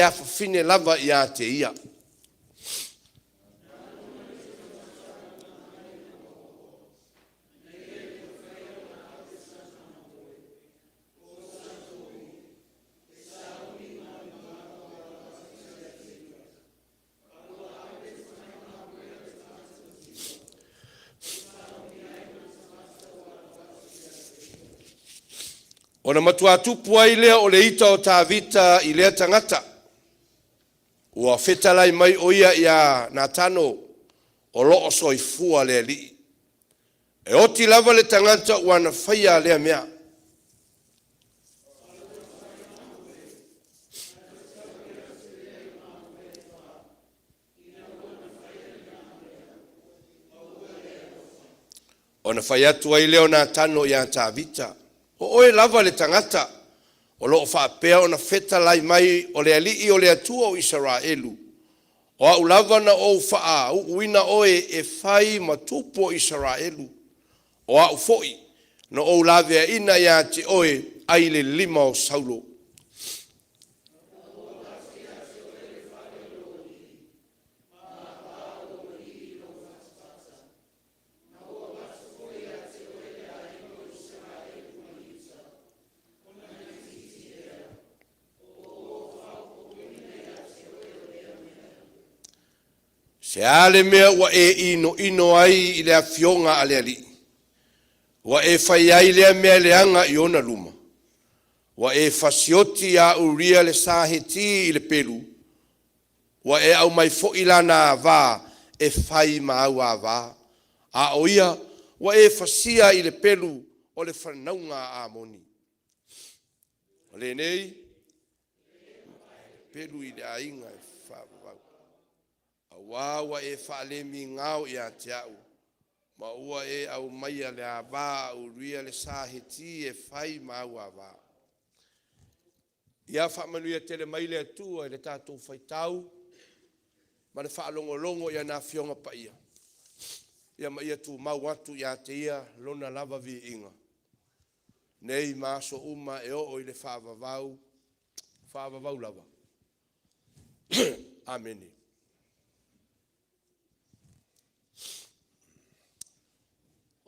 a whawhine lava i a te ia. Ona matua tupu ai lea o le ita o tā vita i lea tangata. Ua whetalai mai o ia ia nā tano o loo soifua lea li. E oti lava le tangata ua na whaia lea mea. Ona whaia tu ai leo nā tano ia tā vita. O oe lava le tangata, o loo whaapea o na whetalai mai o le alii o le atua o Israelu. O au lava na o whaa, uina oe e whai matupo o Israelu. O au foi, na o lavea ina ia te oe ai le 5 o Saulo. Se ale mea ua e ino ai i le afionga ale ali. Ua e whai ai lea mea leanga i ona luma. Ua e fasioti a uria le saheti i le pelu. Ua e au mai fo ilana vā e whai maau a vā. A oia, ua e fasia i le pelu o le whanaunga a moni. O le nei, pelu i le ainga e whawau. Wawa e whaalemi ngau i a te au. Ma ua e au maia le a vā au ria le saheti e whai mau a vā. Ia whaamanuia tele mai le atua e le tātou whaitau. Ma le whaalongolongo i a nā fionga pa ia. Ia ma ia tu mau atu i a te ia lona lava vi inga. Nei maaso uma e o i le whaavavau lava. Ameni.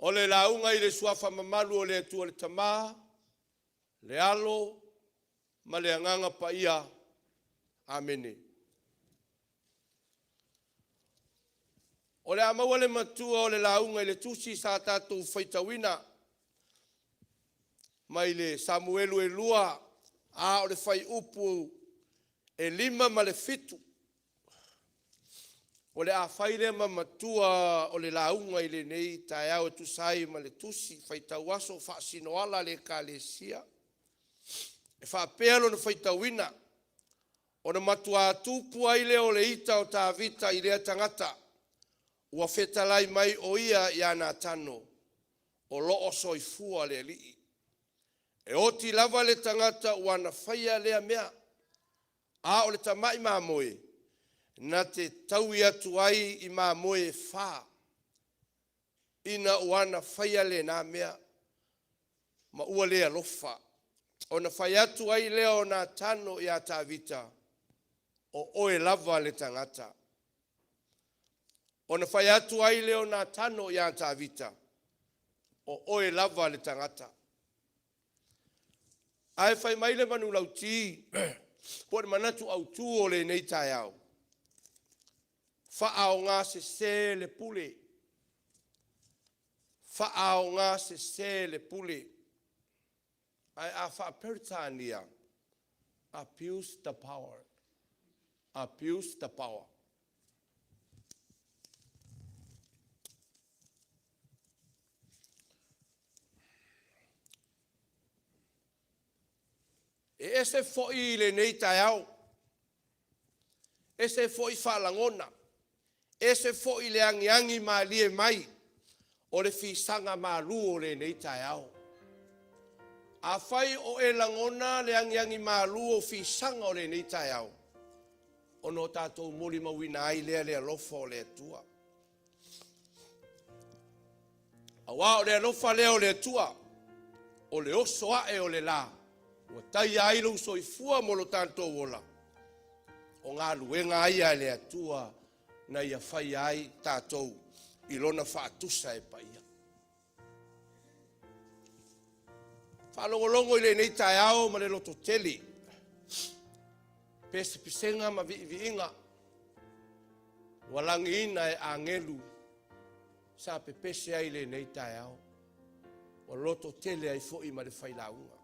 O le launga i le suafa mamalu o le atua le tamā, le alo, ma le anganga pa ia. Amene. O le amaua le matua o le launga i le tusi sa tātou whaitawina. Mai le Samuelu e lua, a o le whai upu e 5 ma le 7. O le a whaile mamatua o le launga i le nei tae au tu sai ma le tusi whaitau aso whaasino ala le kalesia. E whaapelo na whaitauina. O na matua tupu aile o le ita o tā vita i rea tangata. Ua whetalai mai o ia i ana tano. O loo soifua le lii. E oti lava le tangata ua na whaia lea mea. A o le tamai mamoe. Na te taui atu ai i mamoe wha. Ina ua na whaia le na mea. Ma ua lea lofa. O na whai atu ai leo na tano i a tā vita. O oe lava le tangata. O na whai atu ai leo na tano i a tā vita. O oe lava le tangata. Ai whai maile manu lau ti. Po manatu au tu o le nei tai au. FAAAOGA SESE LE PULE. FAAAOGA SESE LE PULE. Ai a whaaperitania. Abuse the power. Abuse the power. E ese foi le nei tai au. Ese foi whalangona. Ese foi le angiangi ma lie mai. O le fisanga ma lu o le nei tai au. A whai o e langona le angiangi ma lu o fisanga o le nei tai au. O no tātou mori mawina ai lea lea lofa o lea tua. Awa o lea lofa lea o lea tua. O le oso ae o le la. Ua tai ai lau soifua mo lo tātou wola. O ngā luenga ai a lea tua na ia whai ai tātou i lona whaatusa e paia. Whalongolongo i le nei tai ao ma le loto teli. Pese pisenga ma vi inga. Walangi ina e angelu. Sa pe pese ai le nei tai ao. O loto tele ai fo i ma le whai launga.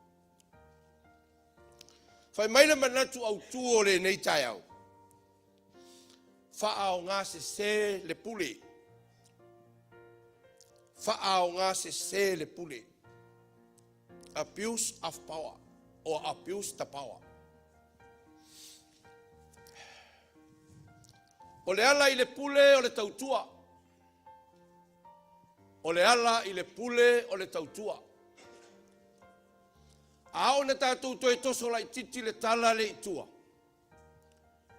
Whai maile manatu au tuo le nei tai au. FAAAOGA SESE LE PULE. FAAAOGA SESE LE PULE. Abuse of power. Or abuse the power. O le ala i le pule o le tautua. O le ala i le pule o le tautua. Ao na tātou toi toso lai titi le tala le itua.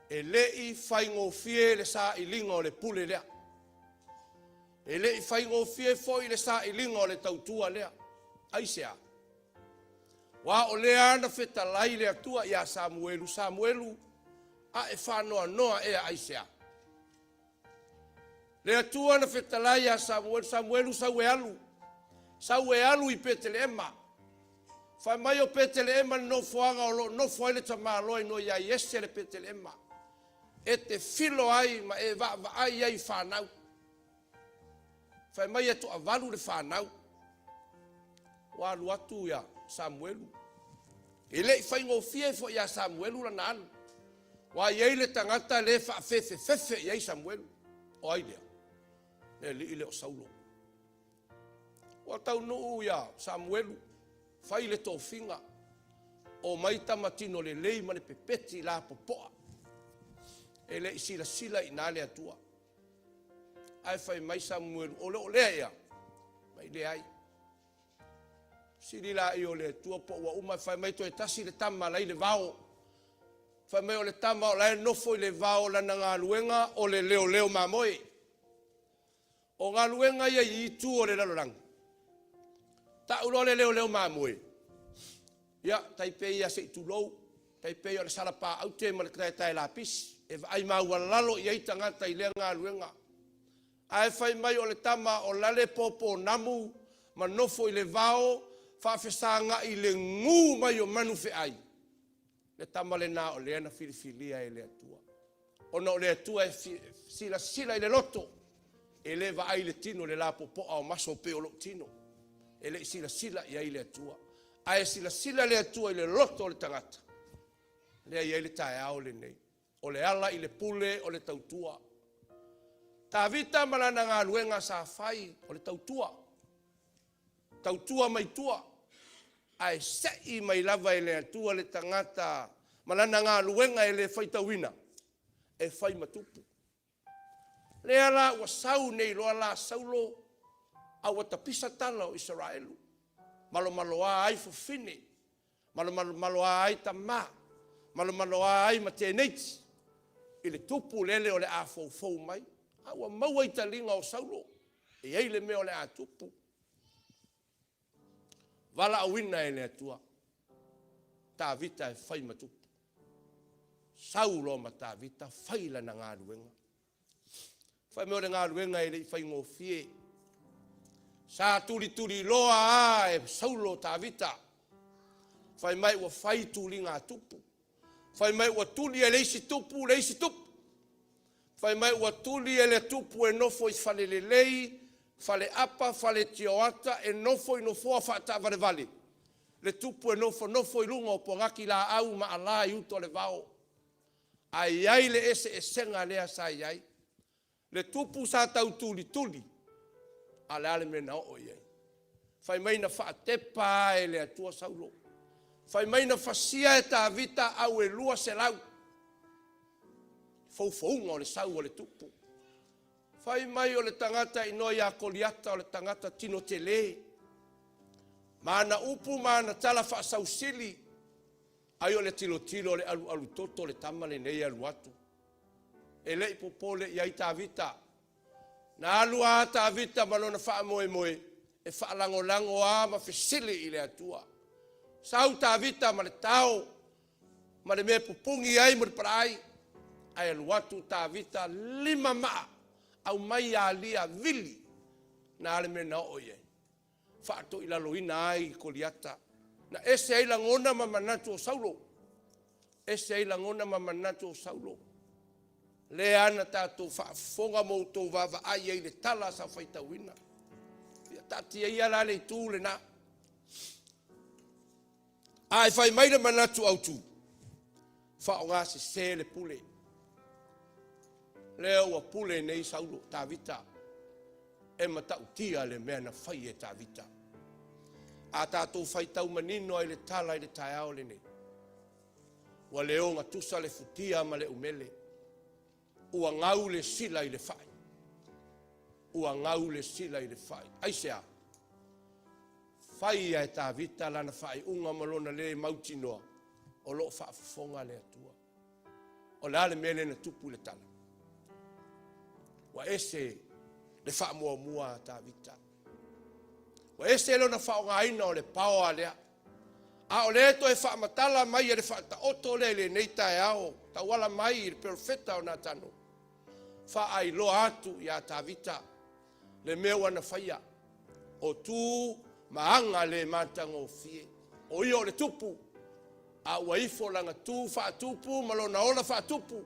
E lei whaingofie le sa i linga o le pule lea. E lei whaingofie foi le sa i linga o le tautua lea. Aisea. Wa o lea ana feta lai le atua ia Samuelu. Samuelu a e whanoa noa ea aisea. Le atua na feta lai ia Samuelu. Samuelu sau e alu i Peteleema. Whai mai o Peteleema no fuanga o lo, no fuaile ta maa loa no ia iese le Peteleema. E te filo ai ma e va ai ai whanau. Whai mai atu avalu le whanau. Walu atu ia Samuelu. E le whaingo fie fo ia Samuelu la naan. Wa iei le tangata le fefe iei Samuelu. O ai lea. Le li ile o Saulo. Wa tau nuu ia Samuelu. Fai le tofinga. O maita matino le lei ma le pepeti la popoa. E le sila i nale atua. Ai fai mai Samuelu. O lea ia. Mai le ai. Sili la i o le atua po ua uma fai mai to e tasi le tama lai le vao. Fai mai o le tama o lai nofo i le vao la na ngā luenga o le leo mamoe. O ngā luenga ia i tu o le lalorangi. Ta ulo le leo mamoe. Ia, taipei ia se itu lou. Taipei o le salapa au te ma le tai la pisi. E ai maua lalo i eita ngata i lea ngā luenga. Ai fai mai o le tama o lale popo namu. Ma nofo i le vao. Whawhesanga i le ngu mai o manu fe ai. Le tama le nā o le ana filifilia e le atua. O na o le atua e sila i le loto. E le va ai le tino le la popoa o maso pe o lo tino. E le sila i ai le atua. Ai sila le atua i le loto o le tangata. Le ai le tae ao le nei. O le ala i le pule o le tautua. Tavita malana ngā luenga sa whai o le tautua. Tautua mai tua. Ai sei mai lava e le atua le tangata. Malana ngā luenga e le whaitawina. E whai matupu. Le ala ua sau nei loa la saulo. A ua tapisa tala o Israelu. Malo malo ai fufine. Malo malo ai tama. Malo malo ai mateneiti. I le tupu lele o le a fou mai. Awa maua i talinga o saulo. E ei le mea o le a tupu. Vala awina e le atua. Tavita e whai matupu. Saulo ma tavita whaila na ngā ruenga. Whai mea o le ngā ruenga e le i whai ngō fie. Sa turi loa a e saulo tavita. Whai mai ua whai tuli ngā tupu. Whai mai ua tuli e leisi tupu. Whai mai ua tuli e le tupu e nofo i whale le lei, whale apa, whale tioata, e nofo i nofoa whata vale. Le tupu e nofo i lunga o pongaki la au ma ala i uto le vao. Ai ai le ese e senga lea sa ai. Le tupu sa tau tuli. Ale ale me na o iei. Whai mai na whaatepa e le atua saulo. Whai mai na whasia e ta vita au e lua se lau. Faufaunga o le sau o le tupu. Whai mai o le tangata inoia a koliata o le tangata tino te le. Mana upu, mana tala whaasau sili. Ai o le tilo le alu toto le tamale nei alu atu. E le ipopole i ai ta vita. Na alua ta vita malona wha moe. E wha lango a ma fesili i le atua. Sau ta vita ma le tau. Ma le mea pupungi ai mo le parai. Ai aluatu ta vita 5 maa. Au mai a lia vili. Na ale me na oye. Whaato i laloina ai koliata. Na ese ai langona ma manatu o saulo. Ese ai langona ma manatu o saulo. Le ana tātou whaafonga mou tō vava ai ei le tala sa whaitawina. Ia tati ei ala le tū le na. Ai whai mai le manatu au tū. Whaonga SESE le pule. Leo wa pule nei saulo tavita. E matau tia le mea na whai e tavita. A tātou whaitau manino ai le tala i le taiao le nei. Wa leo ngā tusa le futia ma le umele. Ua ngau le sila i le whai. Ua ngau le sila i le whai. Aisea. Whai e tavita lana whai unga malona le mautinoa. O loo whaafonga le atua. O le ale mele na tupu le tala. Wa ese le wha mua ta vita. Wa ese lo na wha aina o le paoa lea. A o le to e wha matala mai e le wha ta oto le neita e ao. Ta wala mai i le perfeta o na tano. Wha ai lo atu i a ta vita. Le mewa na whaia. O tu maanga le matango fie. O i o le tupu. A waifo langa tu wha tupu malona ola wha tupu.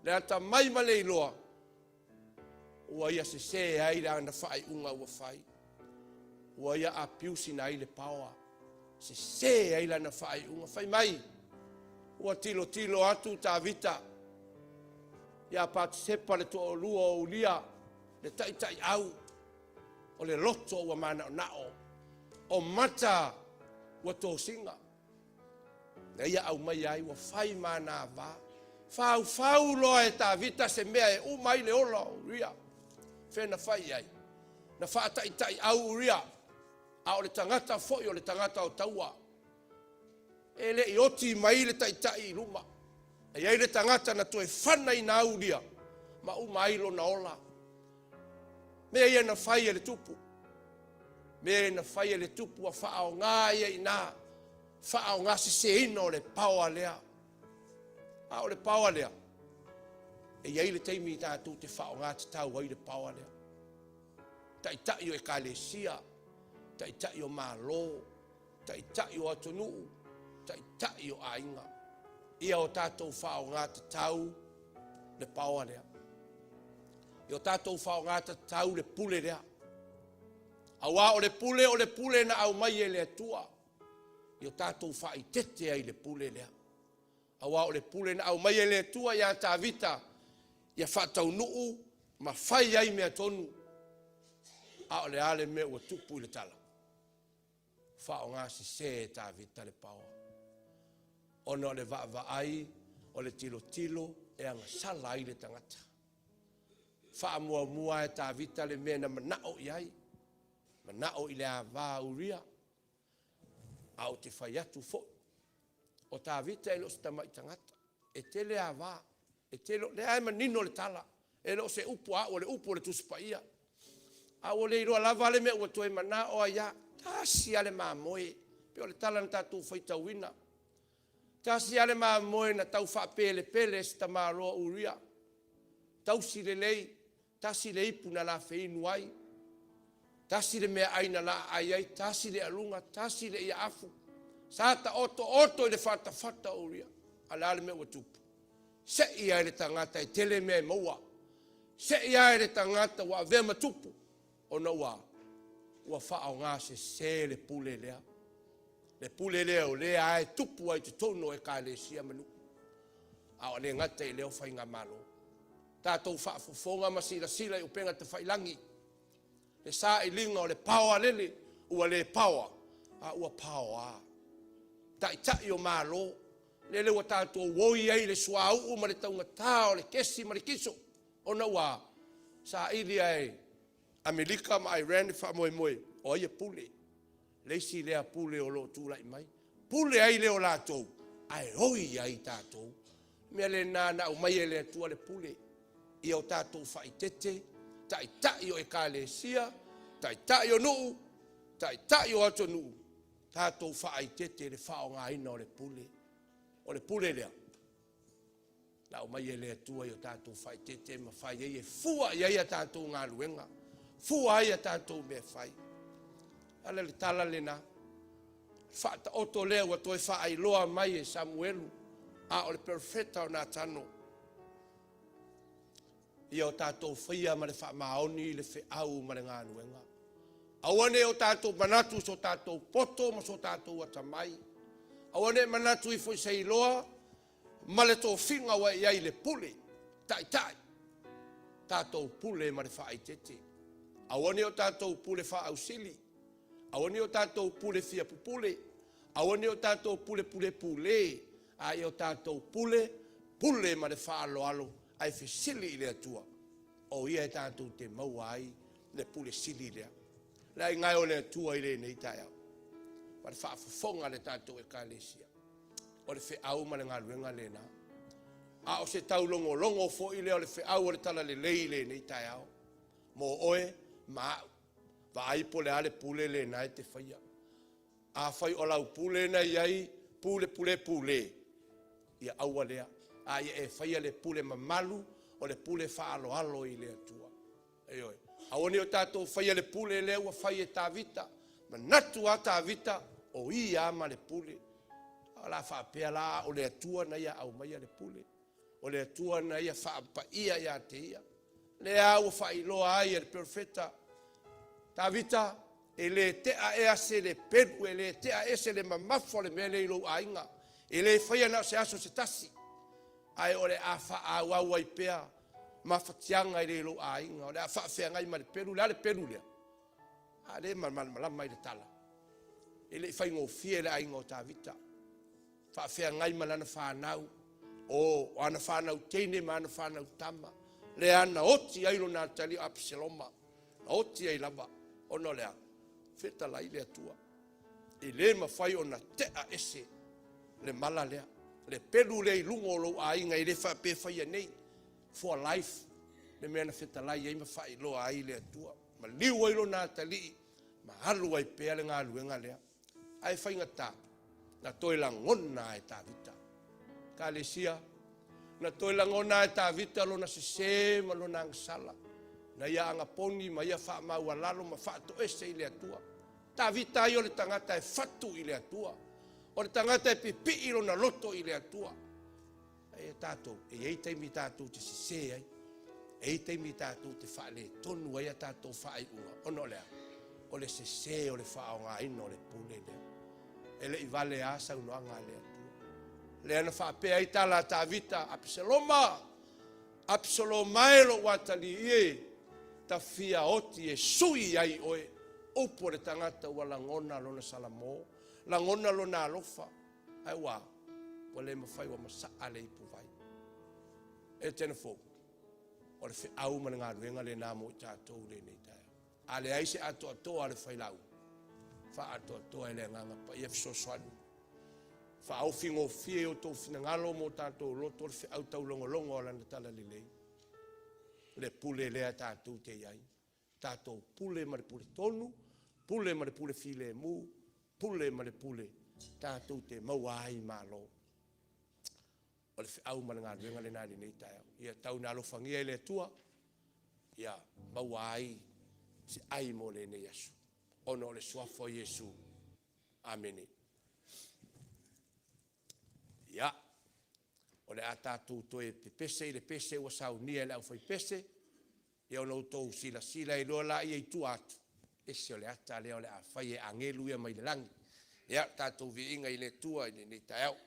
Le ata mai male i loa. Ua ia SESE ai la na whai unga ua whai. Ua ia a piusi na ile paoa. SESE ai la na whai unga whai mai. Ua tilo atu ta vita. Ia pati sepa le toa lua o ulia. Le tai au. O le loto ua mana o nao. O mata ua tō singa. Na ia au mai ai ua whai mana va. Fau loa e ta vita se mea e umai le ola o ria. Fena whai ai. Na wha tai au ria. A o le tangata foi o le tangata o taua. E le i oti mai le tai luma. E ai le tangata na toe whana i na au ria. Ma umai lo na ola. Mea ia na whai e le tupu. Mea na whai e le tupu a wha o ngā ia i nā. Wha o ngā SESE ino o le paoa lea. A o le paoa lea. E iai le teimi i tātou te wha o ngā te tau ai le paoa lea. Tai o e kālesia. Tai o mālo. Tai o atonuu. Tai o ainga. Ia o tātou wha o ngā te tau le paoa lea. Ia o tātou wha o ngā te tau le pule lea. Awa o le pule na au mai e le atua. Ia o tātou wha i tete ai le pule lea. Awa o le pule na au mai e le atua ia tā vita. Ia whatau nuu ma fai ai mea tonu, a o le ale mea ua tupu i le tala. FAAAOGA SESE tā vita le paua. Ona o le va ai, o le tilo e anga sala ai le tangata. Mua e tā vita le mea na manao i ai, manao i le ava uria, a o te whai atu fo. O tā vita e lo se tama i tangata, e te le ava, e te lo, le ai manino le tala, e lo se upo a o le upo le tuspa ia. A o le iroa lava le mea ua toe manao a ia, tasi ale mamoe, pe o le tala na tatu whai tauina. Tasi ale mamoe na tau wha pele se tamaroa uria. Tausi le lei, tasi le ipu na la feinu ai. Tasi le mea aina la ai, tasi le alunga, tasi le ia afu. Sata oto i le fata uria. Ala ale mea watupu. Se ia ele tangata i tele mea maua. Se ia ele tangata wa vea matupu. Ona ua FAAAOGA SESE le pule lea. Le pule lea o lea ai tupu ai te tono e ka le sia manu. A o le ngata i leo whai ngā malo. Tātou whaafofonga masila i upenga te whailangi. Le sā i linga o le paua lele, ua le paua. A ua paua. Tai o malo. Lele ua tātou woi ai le sua au ma le taunga tā o le kesi ma le kiso. Ona ua sā ili ai Amerika ma Iran fa moe o ia pule. Leisi lea pule o lo tula i mai. Pule ai leo lātou. Ai hoi ai tātou. Mea le nana o mai e le atua le pule. Ia o tātou whai tete. Tai o e ka le sia. Tai o nuu. Tai o ato nuu. Tātou whai tete le FAAAOGA ina o le pule. O le pule lea. Na o mai e le atua i o tātou whai tete. Ma whai e fua i ai a tātou ngā luenga. Fua ai a tātou mea whai. Ala le tala le na. Whata oto lea ua toi whaai loa mai e Samuelu. A o le perfeta o nā tano. Ia o tātou whaia ma le wha maoni le whiau ma le ngā nuenga. Awane o tātou manatu so tātou poto ma so tātou atamai. Awane manatu i fwoi sei loa ma le tō whinga wa iai le pule. Tai. Tātou pule ma le whaai tete. Awane o tātou pule wha au sili. Awane o tātou pule fia pupule. Awane o tātou pule. Ai o tātou pule ma le wha alo. Ai fe sili i le atua. O ia e tātou te maua ai le pule sili lea. Lai ngai o le atua i le nei tai au. Ma le wha fafonga le tātou e ka lesia. O le fe au ma le ngā luenga le na. A o se tau longo fo i le o le fe au o le tala le lei le nei tai au. Mo oe ma va ai po le ale pule le nai te whaia. A whai o lau pule na iai, pule. Ia aua lea. A ia e whaia le pule mamalu, o le pule whaalo i le atua. Eoi. Aone o tātou whaia le pule lea ua whai e tā vita. Ma natu a tā vita, o i ama le pule. A la whaapea la o le atua na ia au maia le pule. O le atua na ia whaapa ia te ia. Lea ua whai loa ai e le perfeta. Tā vita, e le tea e ase le peru, e le tea e se le mamafo le mele i lo ainga. E le whaia na se aso se tasi. Ai o le a wha i pea, mawhatianga i le lo ainga. O le a whaafea ngai ma le peru, le peru lea. A le malama i le tala. E le whai ngō fie le ainga o tā vita. Whaafea ngai ma lana whanau. O ana whanau teine ma ana whanau tama. Le ana oti ailo nā tali Absaloma. Oti ai lava. Ono lea, feta lai lea tua. E le mawhai o na tea ese, le mala lea. Le pelu le lungo lo a inga i le whape whaia nei. For life. Le mea na feta lai ei mawhai lo a i lea tua. Ma liu ai lo nā tali. Ma halu ai pea le ngā luenga lea. Ai whainga tā. Na toi la ngona e tā vita. Ka le sia. Na toi la ngona e tā vita lo na sese ma lo na ngasala. Na ia anga poni ma ia wha maua lalo ma whaato ese i le atua. Tā vita i o le tangata e whatu i le atua. O le tangata e pipi i lo na loto i le atua. E tātou, e ei teimi tātou te sise ai. E teimi tātou te whaale tonu ai a tātou whaai unga. Ono lea, o le sise o le whaonga ino o le pule lea. E le i vale asa unoanga le atua. Lea na whaapea i tala tā vita, Absaloma. Apsolo mai lo watali e ta fia oti e sui ai oe upo le tangata wa langona lona salamo, langona lona alofa. Ai wa, wale mawhai wa masa ale ipu vai. Etena Fou, o le au mana ngā ruenga le nā mo i tātou le nei tae. Ale aise ato ato ale whai lau. Wha ato ato ele nganga pa i efso swanu. Wha au fingo fie o tō fina ngalo mo tātou loto le au tau longo longo ala na tala le lei. Le pule lea tātou te iai. Tātou pule ma le pule tonu, pule ma le pule file mu, pule ma le pule tātou te mauai malo. O le au ma ngā ruenga le nāri nei tae. Ia tau nā lofangia ele tua, ia mauai si ai mo le nei asu. Ono le suafo Yesu. Amene. Ia. O le a tātou toe pe pese, le pese wa sau nia le au fai pese. Ia ono tau sila sila i loa la ia i tu atu. Ese o le ata leo le a fai e angelu ia mai le langi. Ia tātou vi inga i le tua i nei tae au.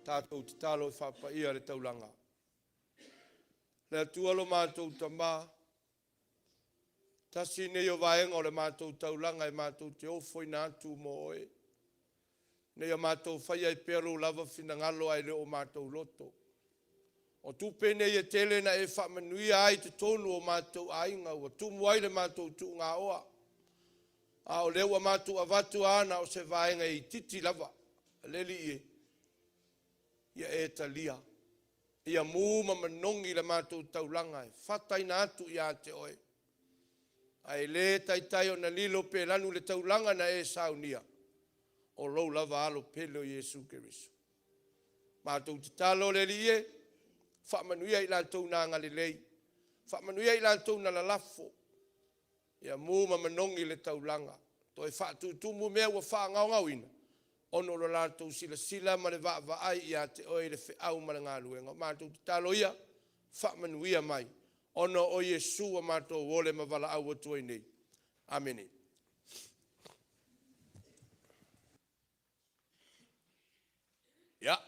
tātou te talo e whapaia le taulanga. Le atua lo mātou tama, tasi nei o vaenga o le mātou taulanga e mātou te ofo ina atu mo oe. Nei o mātou whaia i pero lava whina ngalo ai le o mātou loto. O tupe nei e tele na e whamanuia ai te tonu o mātou ainga ua tumu ai le mātou tu ngā oa. A o lewa mātou avatu ana o se vaenga i titi lava. Leli e. Ia e talia. Ia mūma manongi le mātou taulanga e. Whataina atu ia te oe. Ai le taitai o na lilo pe lanu le taulanga na e saunia. O lou lava alo pelo Iesu Keriso. Mātou te talo le li e. Whamanuia i lantou nā ngalilei. Whamanuia i lantou na lalafo. Ia mūma manongi le taulanga. Toi whatu tumu mea ua whaangaungauina. Ono lo lantou sila sila ma le va ai ia te oe le whiau ma le ngā luenga. Mātou te talo ia. Whamanuia mai. Ono o Iesu a mātou wole ma wala au atu nei. Amene. Ia.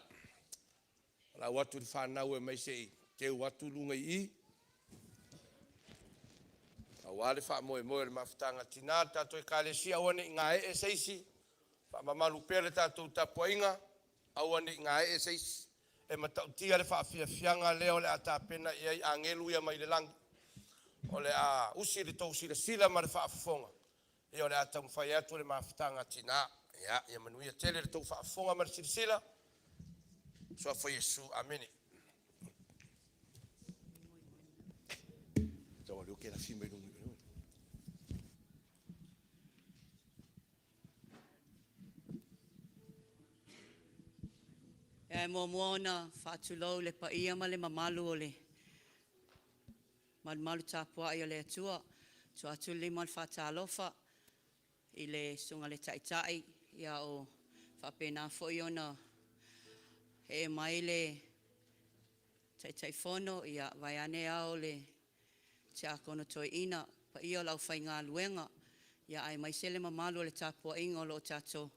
La watu le whanau e mai sei. Te watu lunga i. A wale wha moe moe le mawhitanga tina. Tato e kālesia wane i ngā e seisi. Wha mamalu pere tato tapuainga. Awane i ngā e seisi. E matautia le whaafia fianga leo le ata pena i ai angelu ia mai le langi. O le a usi le tausi le sila ma le whaafonga. E o le ata mwhai atu le mawhitanga tina. Ia manuia tele le tau whaafonga ma le sila. So for Yesu, amen. So look at a few minutes. E mo moana whaatulau le paia ma le mamalu o le. Malu tāpua i o le atua. So atu le mal whaatalofa i le sunga le taitai. Ia o whapena fo i ona e mai le taitai fono ia vaiane au le te akono toi ina pa ia lau whai ngā luenga ia ai mai sele mamalu le tāpua ingo lo tato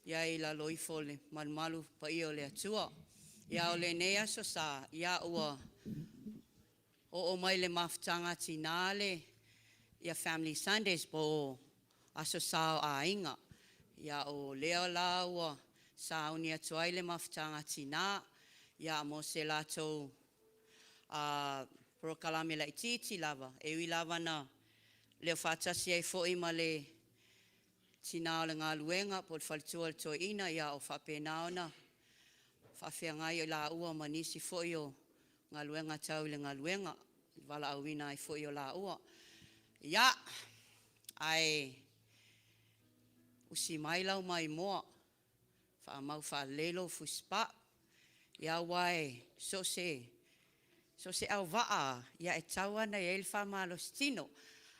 ia i la loifo le malu pa ia le atua ia o le nea so sa ia ua o mai le mafutanga tinale ia Family Sundays po aso sao a inga ia o leo la ua sa unia tuai le mafutanga tina ia mo se lato prokalame la ititi lava e wi lava na leo fatasi ai foi ma le tina o le ngā luenga po faltua le toina ia o whapenao na whawhiangai o la ua manisi foi o ngā luenga tau le ngā luenga wala awina ai foi o la ua ia ai usi mai lau mai moa fa mau fa lelo fuspa ya wai so se au va ya e taua na el fa malostino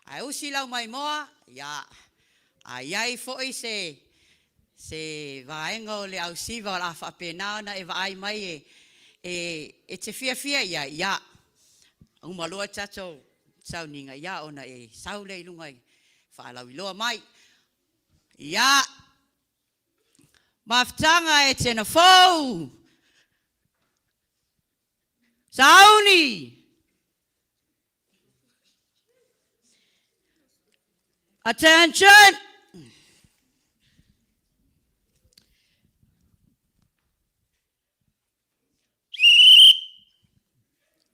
ai usi lau mai moa ya ai foi se vaengo le au siva la fa pena na e vai mai e te fia ya uma loa tato sau ninga ya ona e saule lunga fa lau loa mai ya Mafutanga Etena Fou Sauni Attention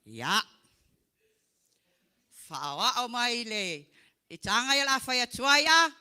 Ya Fawa o mai le itanga ya la faya tuaya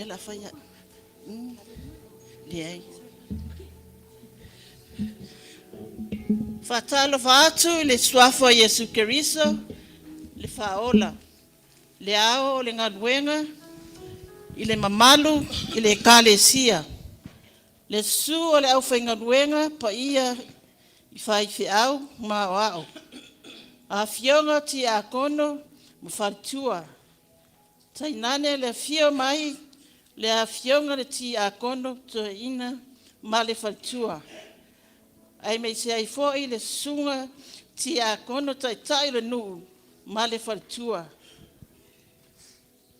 La faya. Liai. Fatalo fatu le suafo Yesu Keriso le faola. Le ao le ngaduenga ile mamalu ile kalesia. Le su le au ngaduenga pa ia ifai fiau ma wao. A fionga ti akono mfartua. Tainane le fio mai le afionga le ti akono to ina male faltua. Ai me se ai foi le sunga ti akono tai le nu male faltua.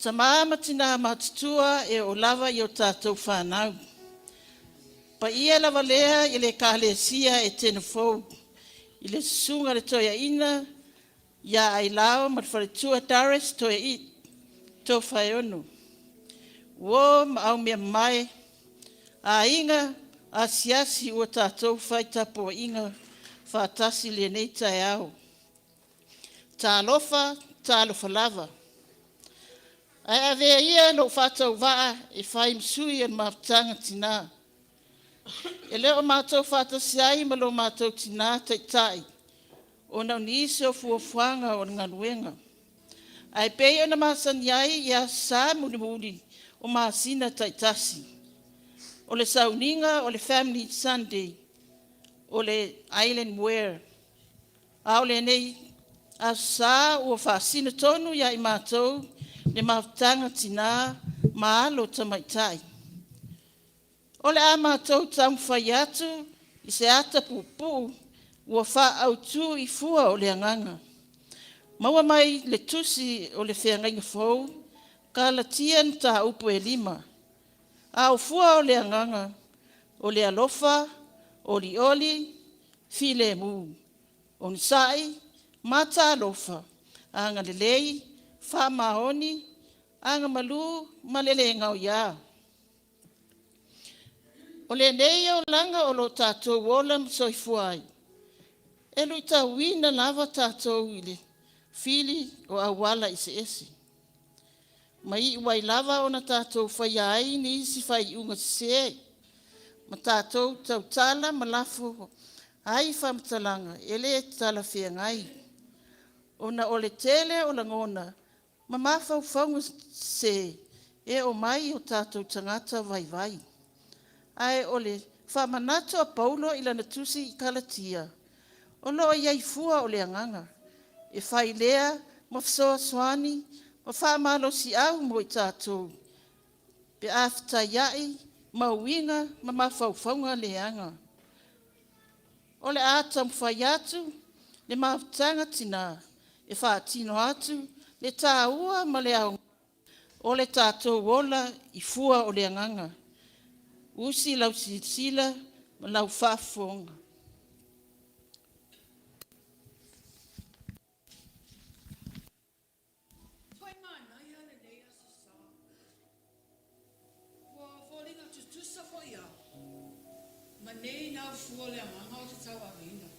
Tamama tina matutua e o lava i o tātou whanau. Pa ia lava lea i le kahlesia Etena Fou. I le sunga le toia ina ia ai lao matwharitua Dares toia i tō whaionu. Wo ma au mea mai a inga a siasi ua tātou whaitapo inga whātasi le nei tai au. Tā lofa lava. Ai avea ia no whātau waa e whai msui an maftanga tina. E leo mātou whātasiai ma lo mātou tina taitai. O nau nisi o fuafuanga o nganuenga. Ai pei ona masani ai ia sa muli o masina taitasi. O le sauninga o le Family Sunday. O le Island Wear. A o le nei a sa o whaasina tonu ia i mātou le mautanga tina maalo tamaitai. O le a mātou tamwhai atu i se ata pupu ua whaautu i fua o le anganga. Maua mai le tusi o le whengainga fau, ka la tian ta upo e 5. A o fua o le anganga, o le alofa, oli, file mu. O nisai, mata alofa, anga lelei, wha mahoni, anga malu, malele ngau ia. O le nei o langa o lo tātou wola msoifuai. E lui ta wina lava tātou ile, fili o awala i SESE. Mai wai lava o na tātou whai ai ni isi whai unga se. Ma tātou tau tala malafo ai whamtalanga, ele tala whia ngai. O na ole tele o langona, ma mawhau whaunga se, e o mai o tātou tangata vai. Ai ole whamanato a Paulo ila na tusi i Kalatia. O loa iai fua o le anganga. E whai lea, ma whasoa swani, ma whamalo si au mo i tātou. Pe afta iai, ma uinga, ma mawhauwhaunga le anga. O le ata mwhai atu, le mautanga tina. E whaatino atu, le tā ua ma le au. O le tātou wola i fua o le anganga. Usi lau sila, ma lau whaafonga. Nei nau fua le amanga o te tau awina.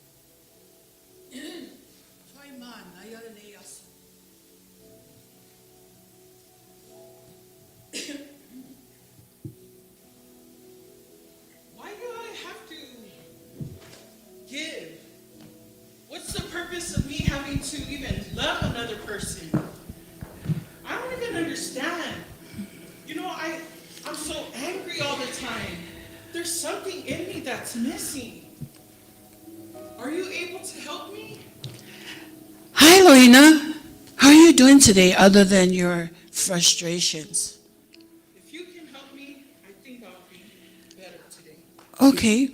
Whai mana, ia le nei aso. Why do I have to give? What's the purpose of me having to even love another person? I don't even understand. You know, I'm so angry all the time. There's something in me that's missing. Are you able to help me? Hi, Lorena. How are you doing today other than your frustrations? If you can help me, I think I'll be better today. Okay.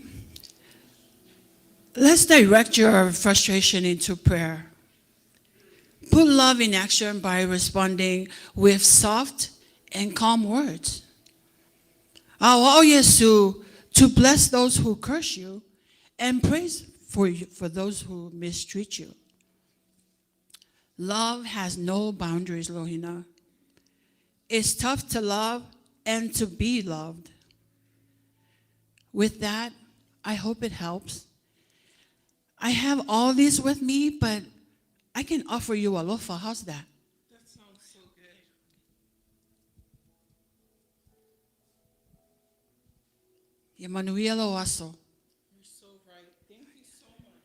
Let's direct your frustration into prayer. Put love in action by responding with soft and calm words. Allow Yesu to bless those who curse you and praise for those who mistreat you. Love has no boundaries, Lohina. It's tough to love and to be loved. With that, I hope it helps. I have all these with me, but I can offer you alofa. How's that? That sounds so good. Yamanuela Waso. You're so right. Thank you so much.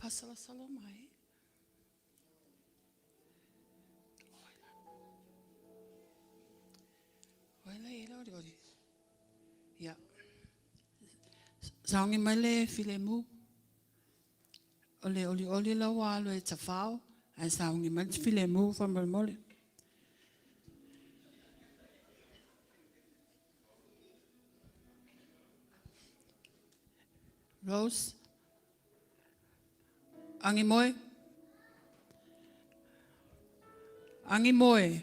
Fasala salomai. Yeah. Saungi male filemu. Oli la walo e tafao. Ai saungi male filemu fa mole. Rose. Angimoy. Angimoy.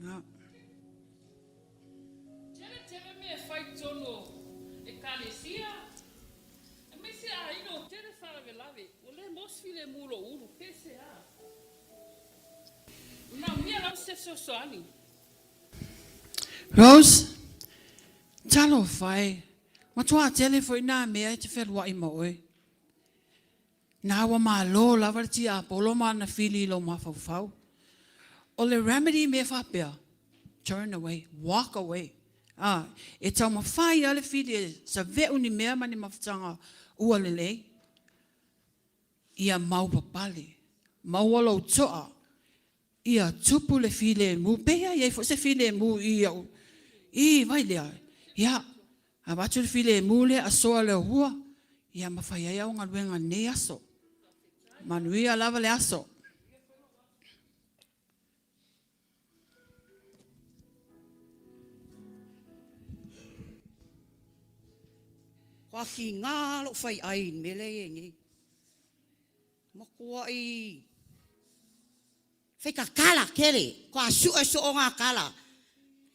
No. Tere me whai tono e kālesia. E me se a ino tere wharawe lawe. O le mosfile mulo uru, pese a. Una mia lau se soani. Rose, talo fai Matua tele fo ina mea te whelua I maoe. Nā wa mā lo lava ti a polo mā na fili lo mā fau. O le remedy me whapea. Turn away. Walk away. E tau mawhai ale fili sa veu ni mea mani mawhatanga ua lelei. Ia mau papali. Mau alo toa. Ia tupu le fili mu. Pea ia fo se fili mu ia. I vai lea. Ia. A watu le fili mu le asoa le hua. Ia mawhai ai au ngā luenga ne aso. Manuia lava le aso. Kwa ki ngā lo whai ai mele e ngi. Makua I. Whai ka kala kere. Kwa su e so o ngā kala.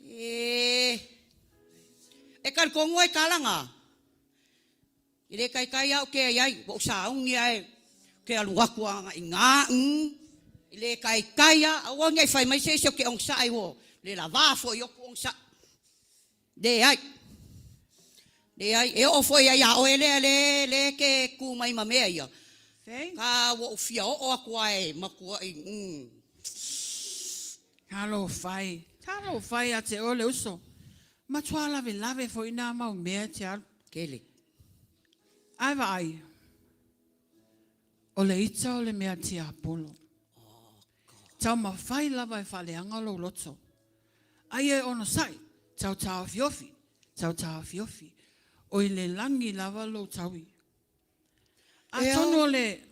E kar kongo e kala ngā. I re kai au ke ai. Bo sa ungi ai. Ke aluakua ngā I ngā. I le kai au ngai whai mai se ke ong sa ai wo. Le la wafo yoku ong sa. De ai. Le ai e o foi ai o le ke ku mai mamea ia. Ka wo fia o akua e makua I. Halo fai a te ole uso. Matua lave fo ina mau mea te alu. Kele. Ai wa ai. O le ita o le mea te apolo. Tau ma fai lava e fale angalo loto. Ai e ono sai. Tau fiofi. O I le langi lava lo taui. A tono le...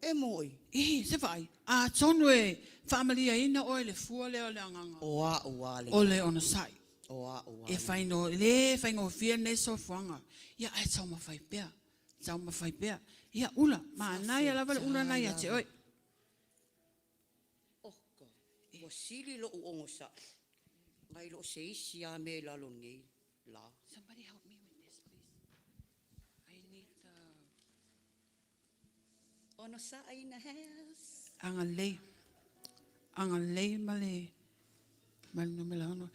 E moi. Se vai. A tono e familia ina o le fua le o le anganga. Oa le. O le ono sai. Oa. E whaingo fia ne so fuanga. Ia ai tau ma fai pea. Ia ula. Ma nai lava le ula nai a te oi. Oka. Wa sili lo uongo sa. Ngai lo se isi a me lalo nei. La. Somebody help me with this, please. I need the... Ono sa ai na house. Anga lei male. Numela ono.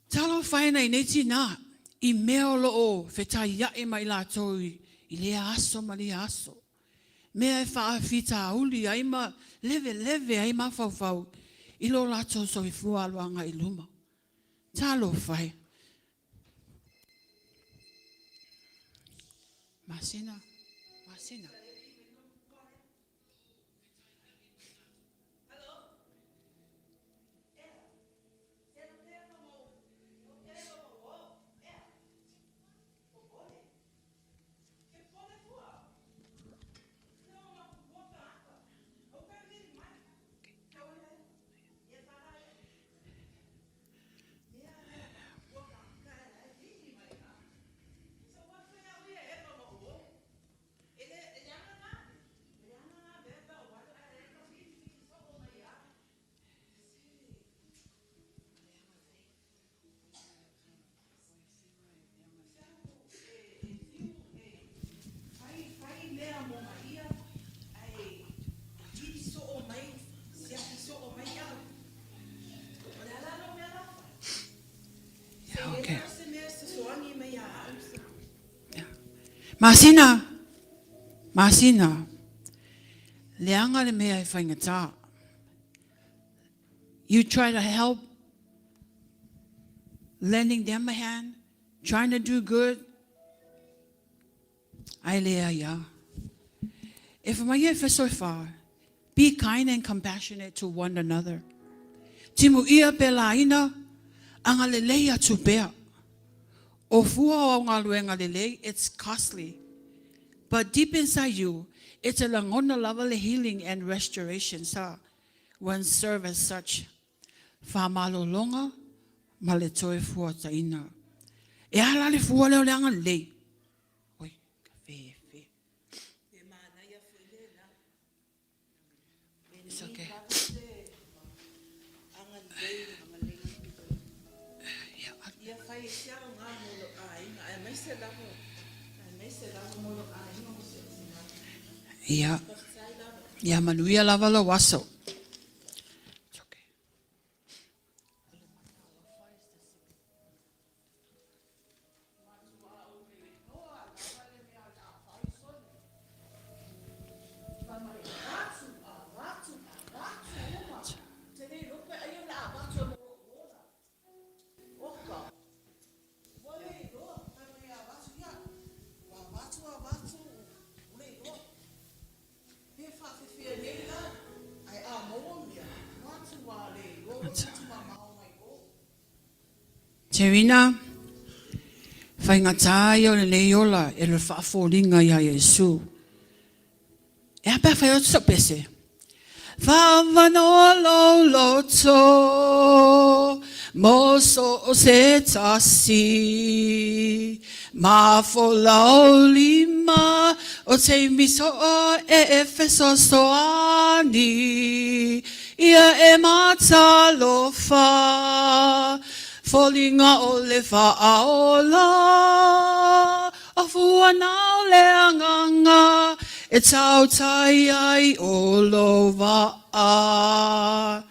Talo whaina I neti nā. I mea lo o whetai iae mai la toi. I lea aso mali aso. Mea e whaafita uli ai ma leve ai ma fau. I lo lato so I fua aluanga I luma. Talo whai. Masina. Okay. Masina. Leanga le mea I whaingata. You try to help, lending them a hand, trying to do good. Ai lea ia. If my year for so far, be kind and compassionate to one another. Timu ia pela ina, anga lelea tu bea. O fua o ngā luenga lelei, it's costly. But deep inside you, it's a langona level of healing and restoration, sa. When serve as such. Whamalolonga, male toe fua ta ina. E ala le fua leo leanga lei. Oi, fe. It's okay. Yeah, manuia lava lo waso. It's okay. Terina, whaingatai o le neiola e le whaafolinga ia Yesu. E apa whai o tsapese. Whavanolo loto, moso o se tasi, ma folau lima, o te miso o e efeso soani, ia e matalofa, folinga o le whaaola, a fuana o le anganga, e tau tai ai o lo waa.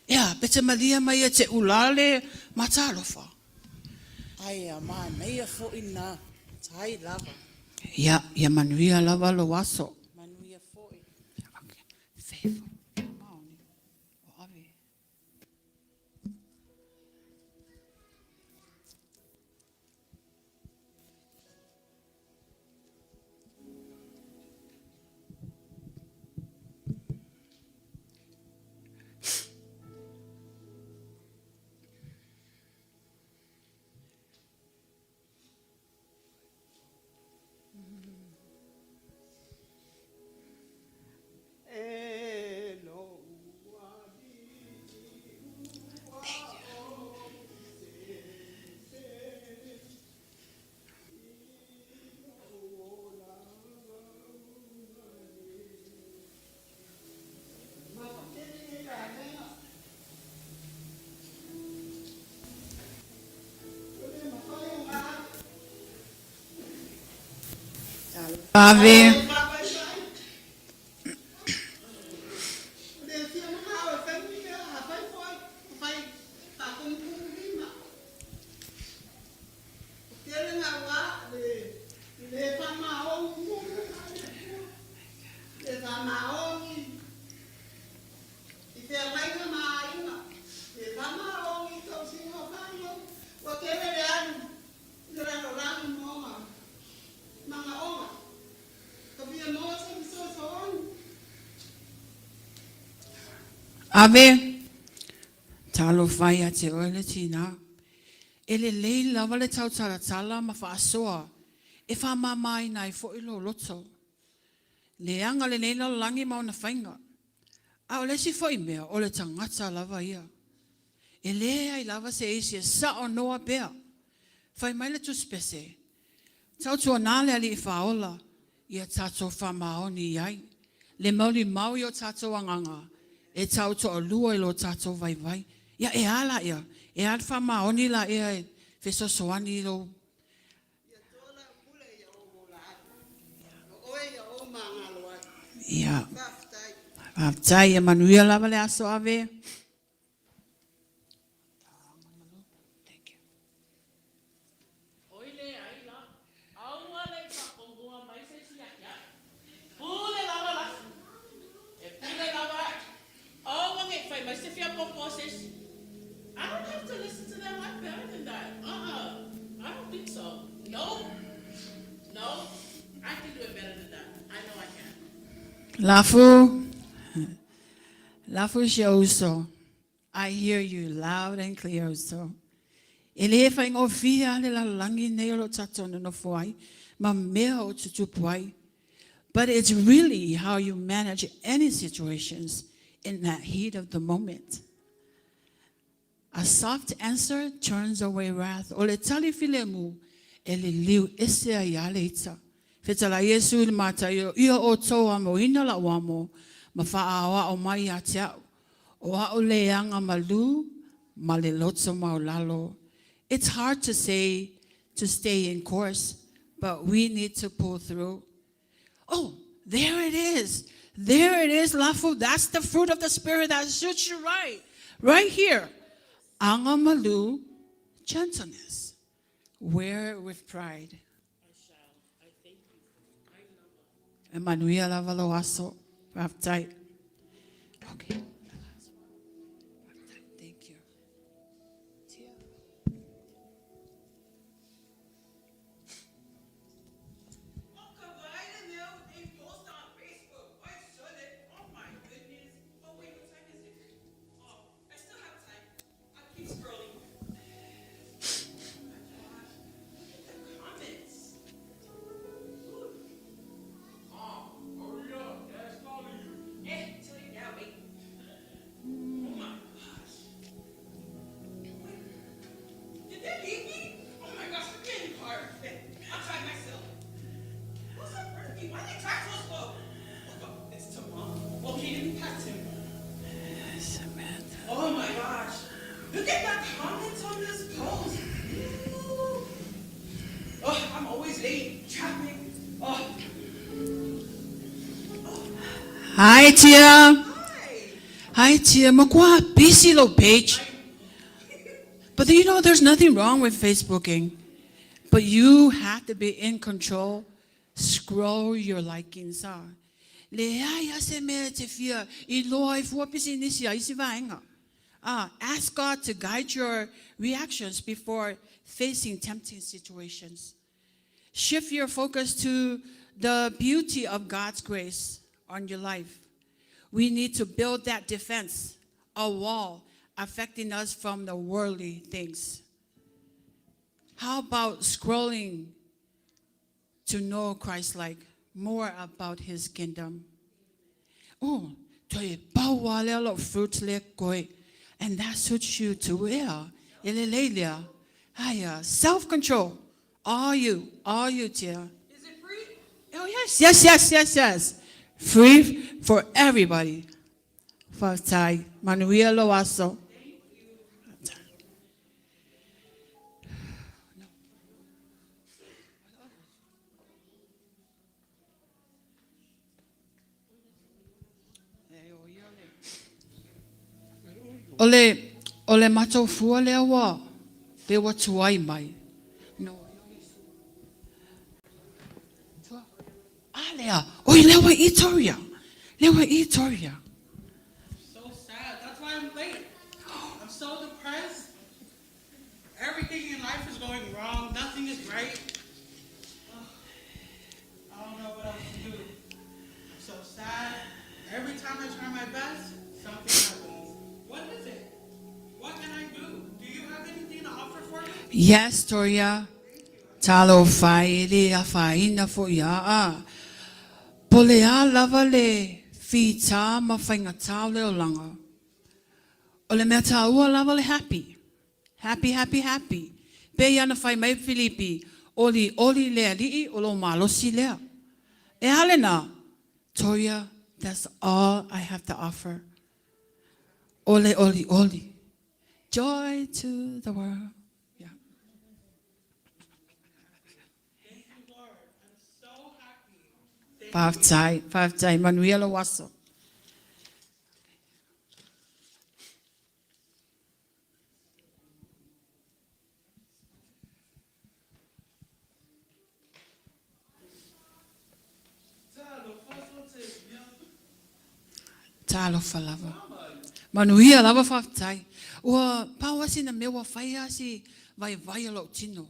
Ia, pete malia mai e te ulale matalofa. Ai, a man, nei a fo ina. Tai lava. Ia, ia manuia lava lo waso. Manuia fo i. Okay. Favor. Maoni. O ave. Ave. Ave. Talo whai a te oile tina. E le lei lava le tau taratala ma whaasoa. E wha mamai nai fo ilo loto. Le anga le neila langi mauna whainga. A o lesi fo i mea o le tangata lava ia. E le ai lava se eisi e sa o noa bea. Whai mai le tu spese. Tau tua nale ali I whaola. Ia tato wha maoni iai. Le mauli mau I o tato anganga. E tau to lua I lo tato vai vai. Ia e ala ia. E ala wha maoni la ia e feso soani lo. Ia. Whaftai e manuia lava le aso ave. Oile ai la. Aua le whakongua mai se si akia. Pule lava la. E pule lava. Aua nge whai mai se fia popo ses. I don't have to listen to them. I'm better than that. I don't think so. No. No. I can do it better than that. I know I can. Lafu Shioso. I hear you loud and clear so. Ele fa ingo fia le la langi nei lo tatona no foi, ma mea o tutupuai. But it's really how you manage any situations in that heat of the moment. A soft answer turns away wrath. O le tali filemu, ele liu ese ia leita. Fetala Yesu il matayo, ia o toa mo ina la wamo, ma faawa o mai atia, o a o leanga malu, ma le lotso maulalo. It's hard to say to stay in course, but we need to pull through. Oh, there it is. There it is, Lafu. That's the fruit of the Spirit that suits you right. Right here. Angamalu, gentleness. Wear with pride. I shall. I thank you. I love Emanuia lavaloaso. Raptai. Okay. Thank you. Hi, Tia. Hi, Tia. Makwa, busy low page. But you know, there's nothing wrong with Facebooking. But you have to be in control. Scroll your likings. Ask God to guide your reactions before facing tempting situations. Shift your focus to the beauty of God's grace on your life. We need to build that defense, a wall affecting us from the worldly things. How about scrolling to know Christ-like, more about his kingdom? Oh, fruits and that suits you to wear. Self-control. All you, dear. Is it free? Oh, yes. Free for everybody. Fatai, Manuel Loaso. Ole mato fua lea wa. Te wa tuai mai. No. Lea. Oi, lewa Itoria. So sad. That's why I'm late. I'm so depressed. Everything in life is going wrong. Nothing is right. I don't know what else to do. I'm so sad. Every time I try my best, something happens. What is it? What can I do? Do you have anything to offer for me? Yes, Toria. Talo fai lea fai na fo ya. Polea lava le fita ma whainga tau leo langa. Ole mea taua lava le happy. Happy. Pe yana whai mai Filipi. Oli lea lii olo malosi lea. E halena. Toria, that's all I have to offer. Oli. Joy to the world. Yeah. Thank you, Lord. I'm so happy. Five Manuela Waso. Talo falava. Manuia lava faftai. Ua pawasi na mewa whaia si vai lo tino.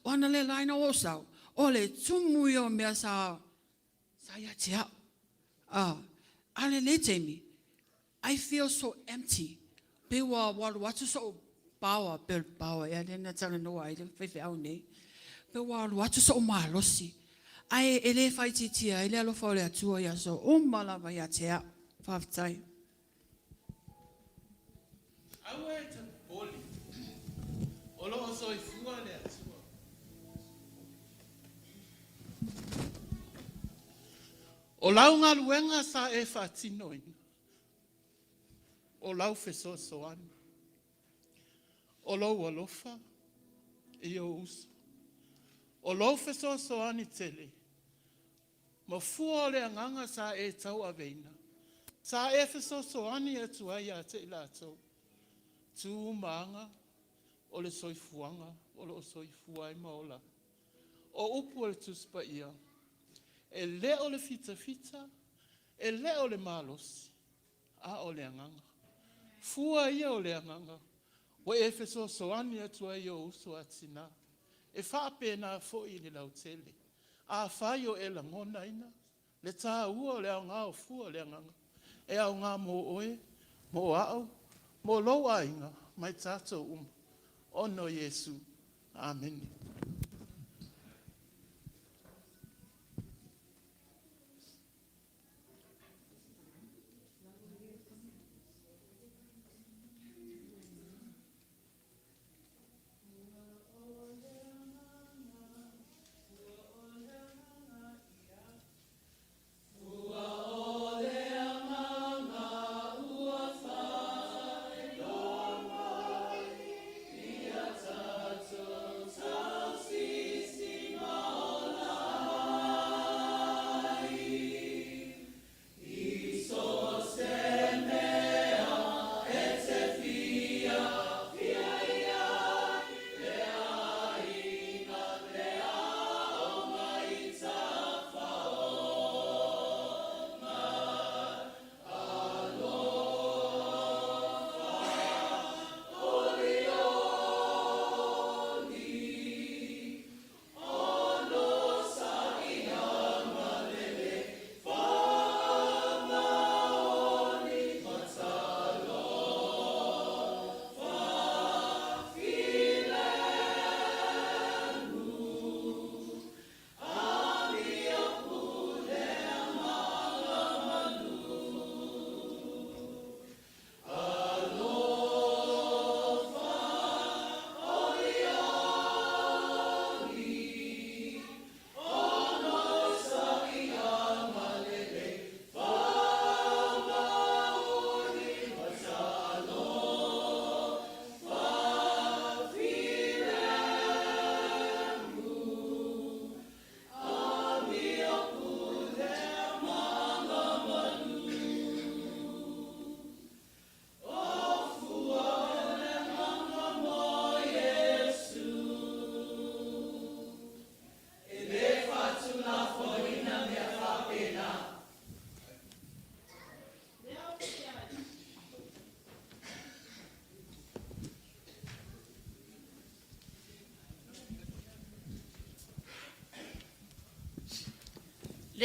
Ona le laina o sau. Ole tumui o mea sa ya tia. Ale le Jamie. I feel so empty. Pe wa watu so power. Ya lena tala noa i le fefe au nei. Pe wa watu so malosi. Ai ele fai titia ele alo fa le atua ya so umala va ya tia. Faftai. I went to Boli. Olo oso I fua le atua. O lau ngā luenga sa e whatinoina. O lau wheso soani. O lau alofa I o uso. O lau wheso soani tele. Ma fua le anganga sa e tau aveina. Sa e wheso soani e tuai a te ila tau. Tu maanga, o le soifuanga, o le soifua I maola. O upu le tuspa ia. E le o le fita, e le o le malos, a o le anganga. Fua ia o le anganga. O e wheso soani atua I o uso atina. E whape na fo I le lautele. A whai o e langona ina. Le tā ua o le au ngā o fua le anganga. E au ngā mo oe, mo au, mo loa inga, mai tātou Ono Yesu. Amen.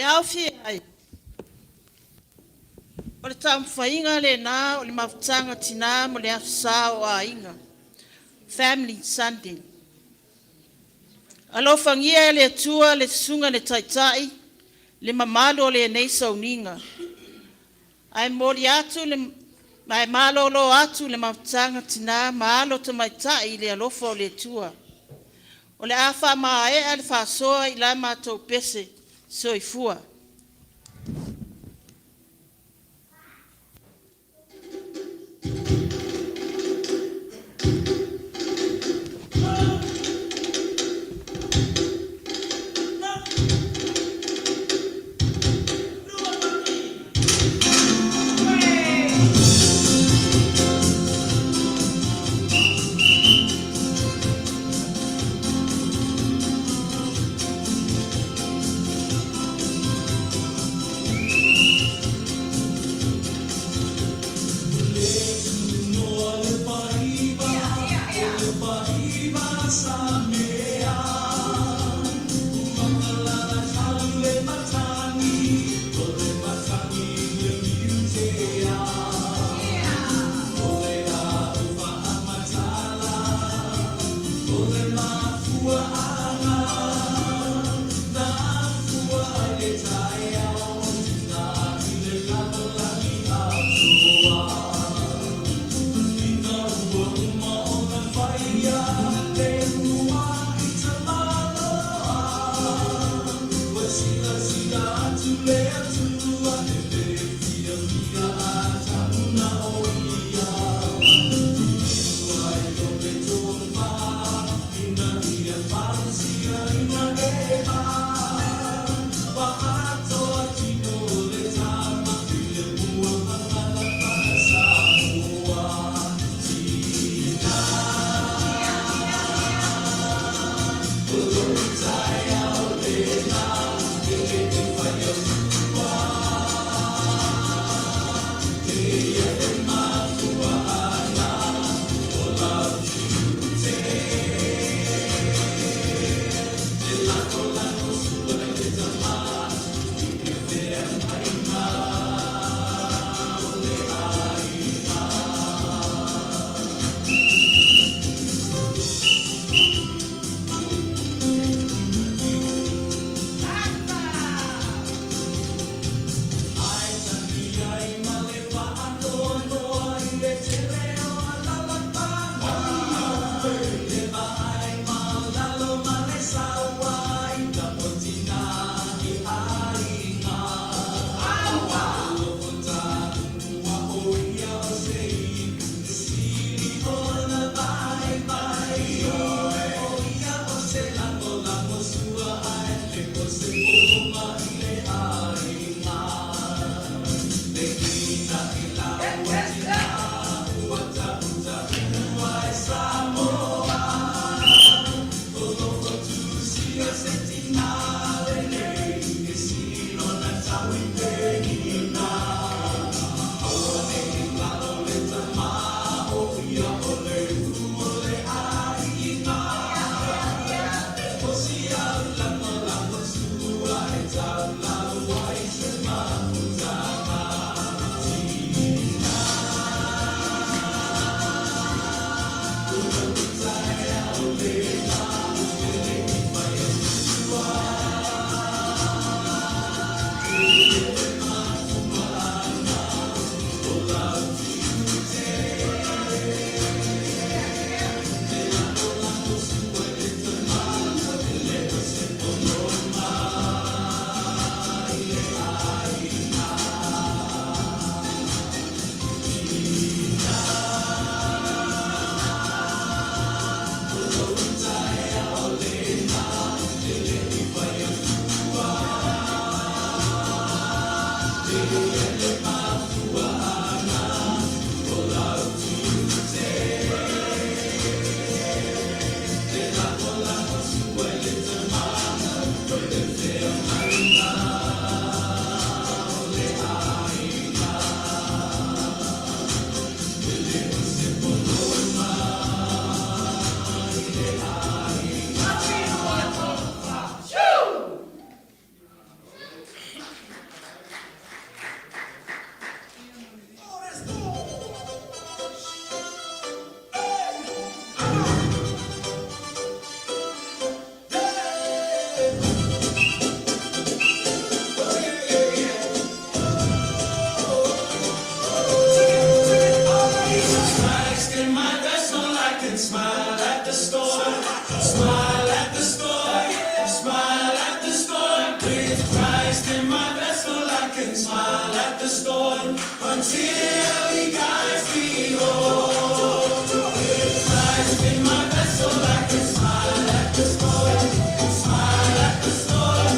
Le au fie ai. O le tamwhainga le nā o le mawtanga tina mo le afisa o a inga. Family Sunday. Alo whangia le atua le sunga le taitai, le mamalo le nei sauninga. Ai mori atu le mai malolo atu le mawtanga tina maalo te maitai le alofa o le atua. O le afa maa e ale whasoa i la mātou pese soifua. smile at the storm. Smile at the storm. Smile at the storm. With Christ in my vessel, I can smile at the storm until He guides me home. With Christ in my vessel, I can smile at the storm. Smile at the storm.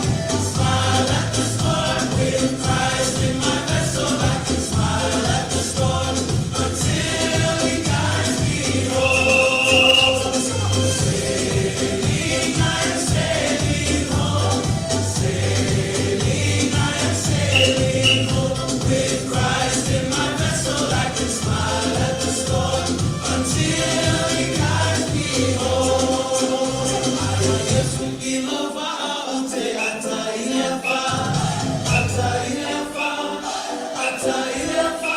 Smile at the storm. With Christ in my vessel, I can smile at the storm until He guides me home. Sailing, I am sailing home. Sailing, I am sailing home. With Christ in my vessel, I can smile at the storm until He guides me home. Aya Yesu ilova aute ata ilefa, ata ilefa, ata ilefa.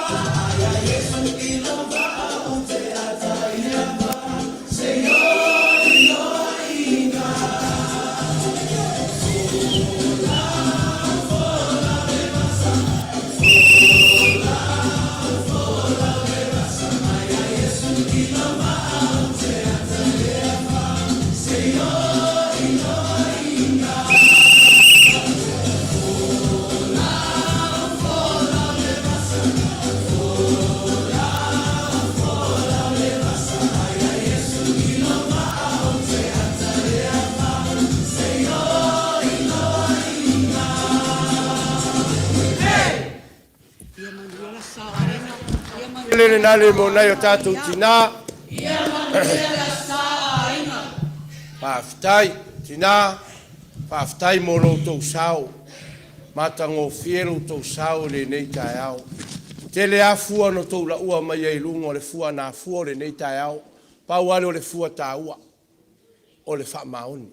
Aya Yesu ilova aute ata ilefa. Señor, Elohina. Ia manuela saoaina. Ia manuela Lele nale mo nai o tātou tina. saoaina. Pāwhitai, tina. Pāwhitai mo lo tau sao. Matango fiero tau sao le nei tai au. Tele a fua no tau la ua mai ai lungo le fua na fua le nei tai au. Pau ale o le fua tā ua. O le wha maoni.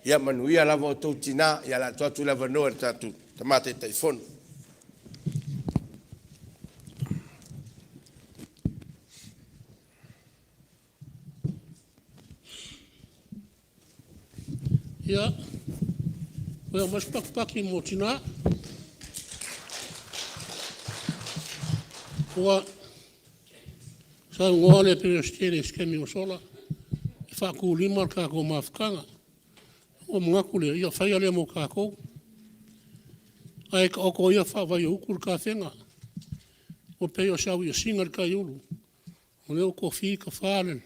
Ia manuia lava o tau tina. Ia la tuatu lava noa le tātou. Tamate taifono. Ia, wea mas pakpaki mo tina. Ua, sa ngoa le perestene skemi o sola. I whaku lima kako mafkanga. O mngaku le, ia whaia le mo kako. Ai ka oko ia whawai o ukur ka whenga. O peo sau ia singar ka iulu. O leo kofi ka whalen.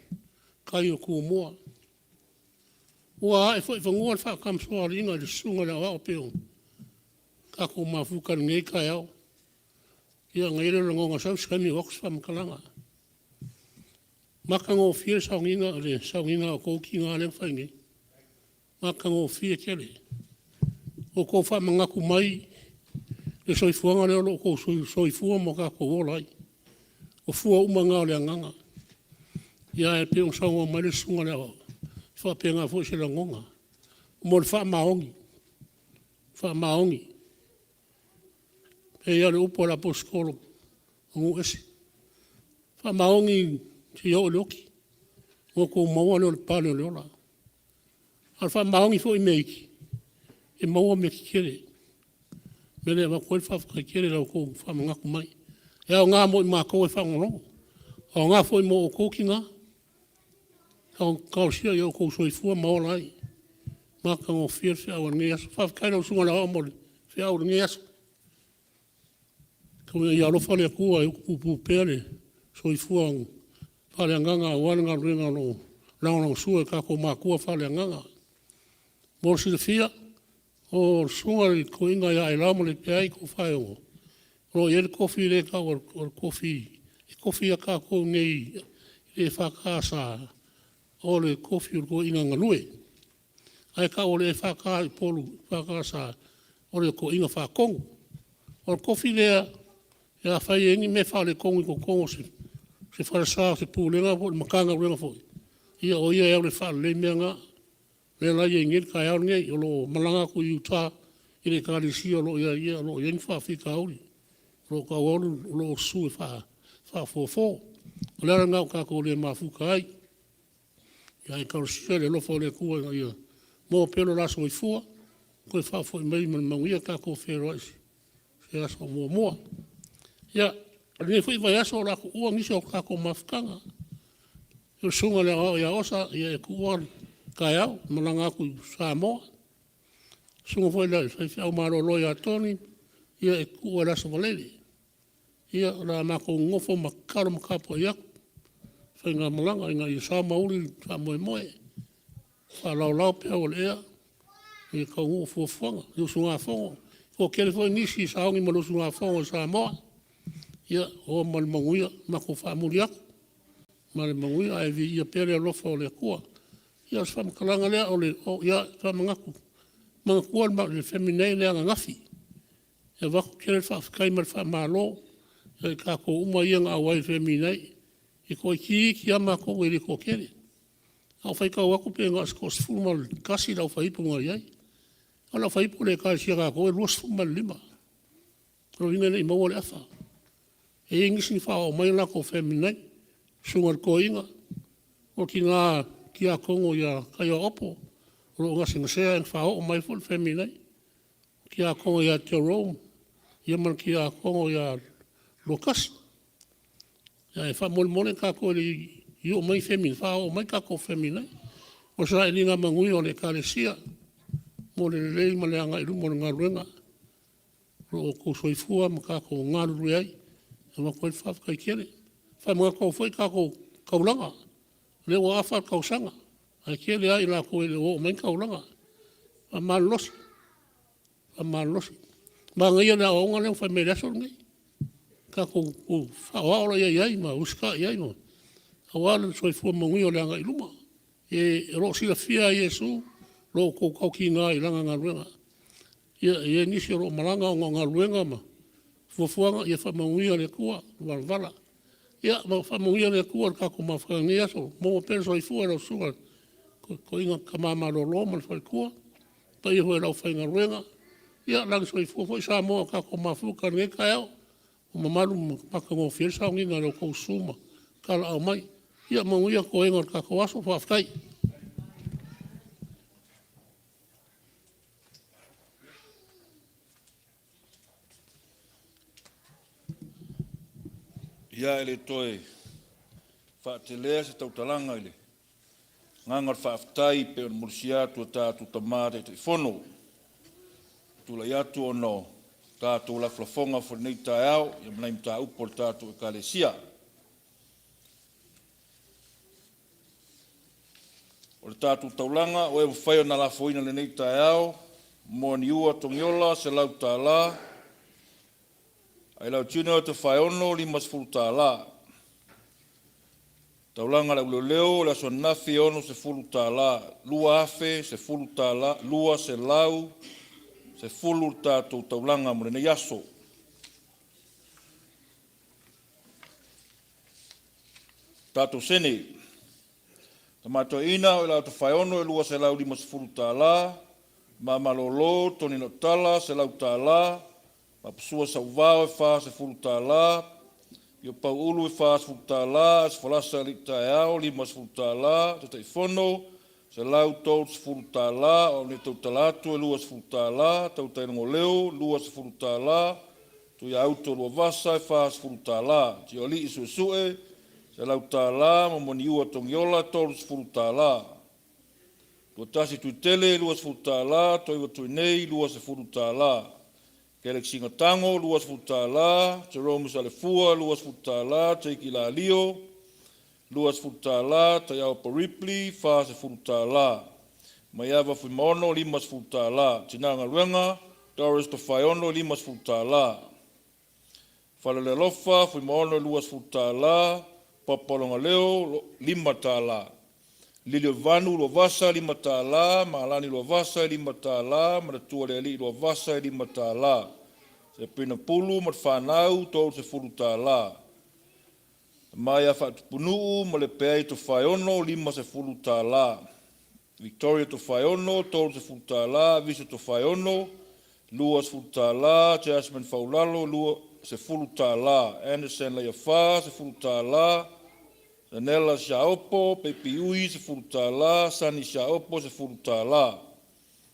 Kai o kumoa. Ua e foi whangoa wha kamsoa ringa le sunga na wao peo. Kako mafukan ngei kai au. Ia ngaire le ngonga sau skami Oxfam kalanga. Maka ngō fie saunginga o kouki ngā le whaingi. Maka ngō fie kere. O kou wha mangaku mai. Le soifuanga leo lo kou soifua mo kako wolai. O fua umanga o le anganga. Ia e peo saunga mai le sunga le wao. Whapenga fo se la ngonga. Mo le wha maongi. Wha maongi. E ia le upo la poskolo. Ngu ese. Wha maongi te iau leoki. Ngo ko maua leo le pale o leola. Al wha maongi fo i meiki. E maua me kikere. Mele ma koe wha kikere lau ko wha mangaku mai. E au ngā mo i mā koe wha ngolongo. Au ngā fo i mo o kōki ngā. Kau sia yo ko soifua maolai. Maka ngo fia se au ngeas. Whawkaina usunga la amore. Se au ngeas. Kau ia alofa le kua e upu pere. Soifua whale anganga. Wananga ringa no. Launang sua e kako makua whale anganga. Morsi le fia. O sunga li ko inga ia e lamo le peai ko whaiongo. Ro e le kofi le ka o kofi. E kofi a kako nei. E whakasa. O le kofi o inga ngalue. Ai ka o le whaka i polu, whakasa, o le ko inga whakongu. O le kofi lea, e a whai engi me whale kongu i ko kongo se whalesa se pūlenga, o le makanga urenga fo. Ia o ia eo le whale le mea ngā, le lai e ngeri ka eo ngei, o lo malanga ku i uta, i le kālisi o lo ia, o lo yengi whawhika auri. O lo ka olu, o lo su e whawhofo. O lera ngau ka ko le mafuka ai. Ia e karosia le lofo le kua ia. Mo pelo laso i fua. Koe whafo i mei man manguia ka ko whero aisi. Se aso mua mua. Ia, ne fui vai aso la ua ngisi o ka ko mafkanga. Yo sunga le o ya osa ia kuan kai au malanga ku Samoa. Sunga foi le sai maro lo ya Tony ia ku la so valeli. Ia la ma ko ngofo makaro makapo ia. Sai nga malanga nga i Samoa sa moe. Fa lau pe o le ia. Ia ka ngofo fonga, yo sunga fonga. Ko kele foi nisi sa ngi malo sunga fonga Samoa. Ia o mal manguia ma ko fa mulia. Mare manguia ai vi ia pere lofa o le kua. Ia sa kalanga le o ia sa mangaku. Mangaku ma le feminine le ngafi. Ia va kele fa kai mar fa malo. Ia ka ko uma ia nga wai feminine. I ko ki ama ko le ko kele. Au fai ka waku pe nga skos fumal kasi la fai pu ngai. Ala fai pu le ka sia ka ko los fumal lima. Pro ina le mo le afa. E ingisi fa o mai la ko feminine. Sungar ko inga. O ki ngā ki a kongo ia kai o opo. Ro ngā singa sea ang whao o mai full feminine. Ki a kongo ia Jerome. Ia man ki a kongo ia Lucas. Ia e wha mole ka ko i o mai feminine. Whao o mai ka ko feminine. O sa e ni ngā mangui o le kāresia. Mo le lei ma le anga iru mo le ngā ruenga. Ro ko soifua ma ka ko ngā rui ai. E ma koe whawkai kere. Whai mga kau whai kako kaulanga. Le o awha kausanga. Ai kia le ai la koe le o main kaulanga. A malosi. Ma ngai na o ngale whai me reso ngai. Kako whaoaola iai ma uska iai ma. Awala soi fua mangui o le anga iluma. E ro sila fia Yesu. Ro ko kau ki ngā i langa ngā ruenga. Ie nisi ro malanga o ngā ruenga ma. Fuafuanga ia wha mangui o le kua. Vala. Ia, ma whamungia le kua ka ko mawhangia so. Mo perso i fua rau sunga. Ko inga ka mama lo man whai kua. Pa i hoi rau whainga ruenga. Ia, lang so i fua fua i Samoa ka ko mawhuka nge kai au. O mamaru paka ngō whiersau nginga rau kou suma. Kala au mai. Ia, manguia ko inga ka ko aso whawhkai. Ia ele toe whaatelea se tautalanga ele. Ngangar whaaftai pe on mursia tua tātu tamare te whono. Tula iatu ono tātu la flafonga for nei tae au, ia mnaim tā upor tātu e kālesia. O le tātu taulanga, o e whai o na la foina le nei tae au, mo ni ua tongiola se lau tā la, ai lau tune o te whai ono li mas fulu la. Taulanga la uloleo la son nafi ono se fulu la. Lua afe se fulu la. Lua se lau se fulu tātou taulanga mo le nei aso. Tātou sene. Tamato ina o lau te whai ono e lua se lau li mas fulu la. Ma malolo toni no tala se lau la. Ma pasua sa uvao e wha se fulu la. Io pau ulu e wha se fulu la. Se falasa li tae au li mas fulu la. Te tei whono. Se lau tau se fulu la. O ne tau talatu e lua se fulu la. Tau tei ngo leo lua se fulu la. Tu ia auto lua vasa e wha se fulu la. Ti o li isu e sue. Se lau la. Ma moni ua tongiola tau se fulu la. Tua tasi tui tele lua se fulu la. Toi wa tui nei lua se fulu la. Kelek singa tango, luas futa la, Jerome Salefua, luas futa la, Teiki la Lio, luas futa la, Tayao Paripli, fa se futa la. Maiava Fuimono, limas futa la. Tinanga Ruenga, Doris Tofaiono, limas futa la. Falale Lofa, Fuimono, luas futa la, Papalonga Leo, limata la. Lilio Vanu, Lovasa, limata la, Malani Lovasa, limata la, Maratua Leali, Lovasa, limata la. Se pina pulu, Matfanau, tol se furuta la. Maya Fatpunu, Malepei to Faiono, lima se furuta la. Victoria to Faiono, tol se furuta la, Visa to Faiono, Luas furuta la, Jasmine Faulalo, Lua se furuta la. Anderson Leafa, se furuta la. Danella Shaopo, Pepi Ui, se furuta la. Sani Shaopo, se furuta la.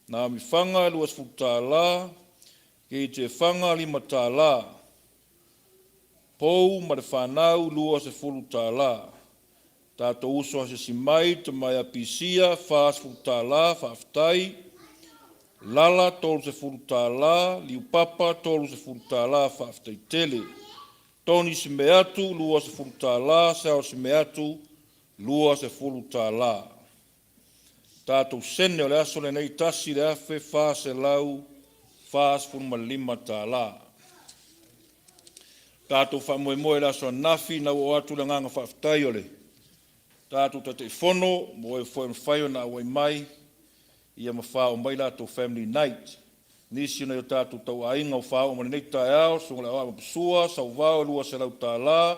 Naomi Fanga, luas furuta la. Kei te whanga lima tā la. Pou ma te whanau lua se fulu tā la. Tātou uso se si mai, te mai apisia, whaas futa la, whaaftai. Lala tolu se futa la, liu papa tolu se futa la, whaaftai tele. Toni se me atu, lua se futa la, sao se me atu, lua se futa la. Tātou sene o le aso le nei tasi le afe, whaas e lau, whaas furma lima tā la. Tātou whamoe moe le aso nafi, na o atu le nganga whaaftai ole. Tātou tate whono, mo e whaio na awai mai, ia ma whao mai lātou family night. Nisi na o tātou tau ainga o whao ma nei tae ao, sunga le awa pasua, sau wao lua se lau tā la,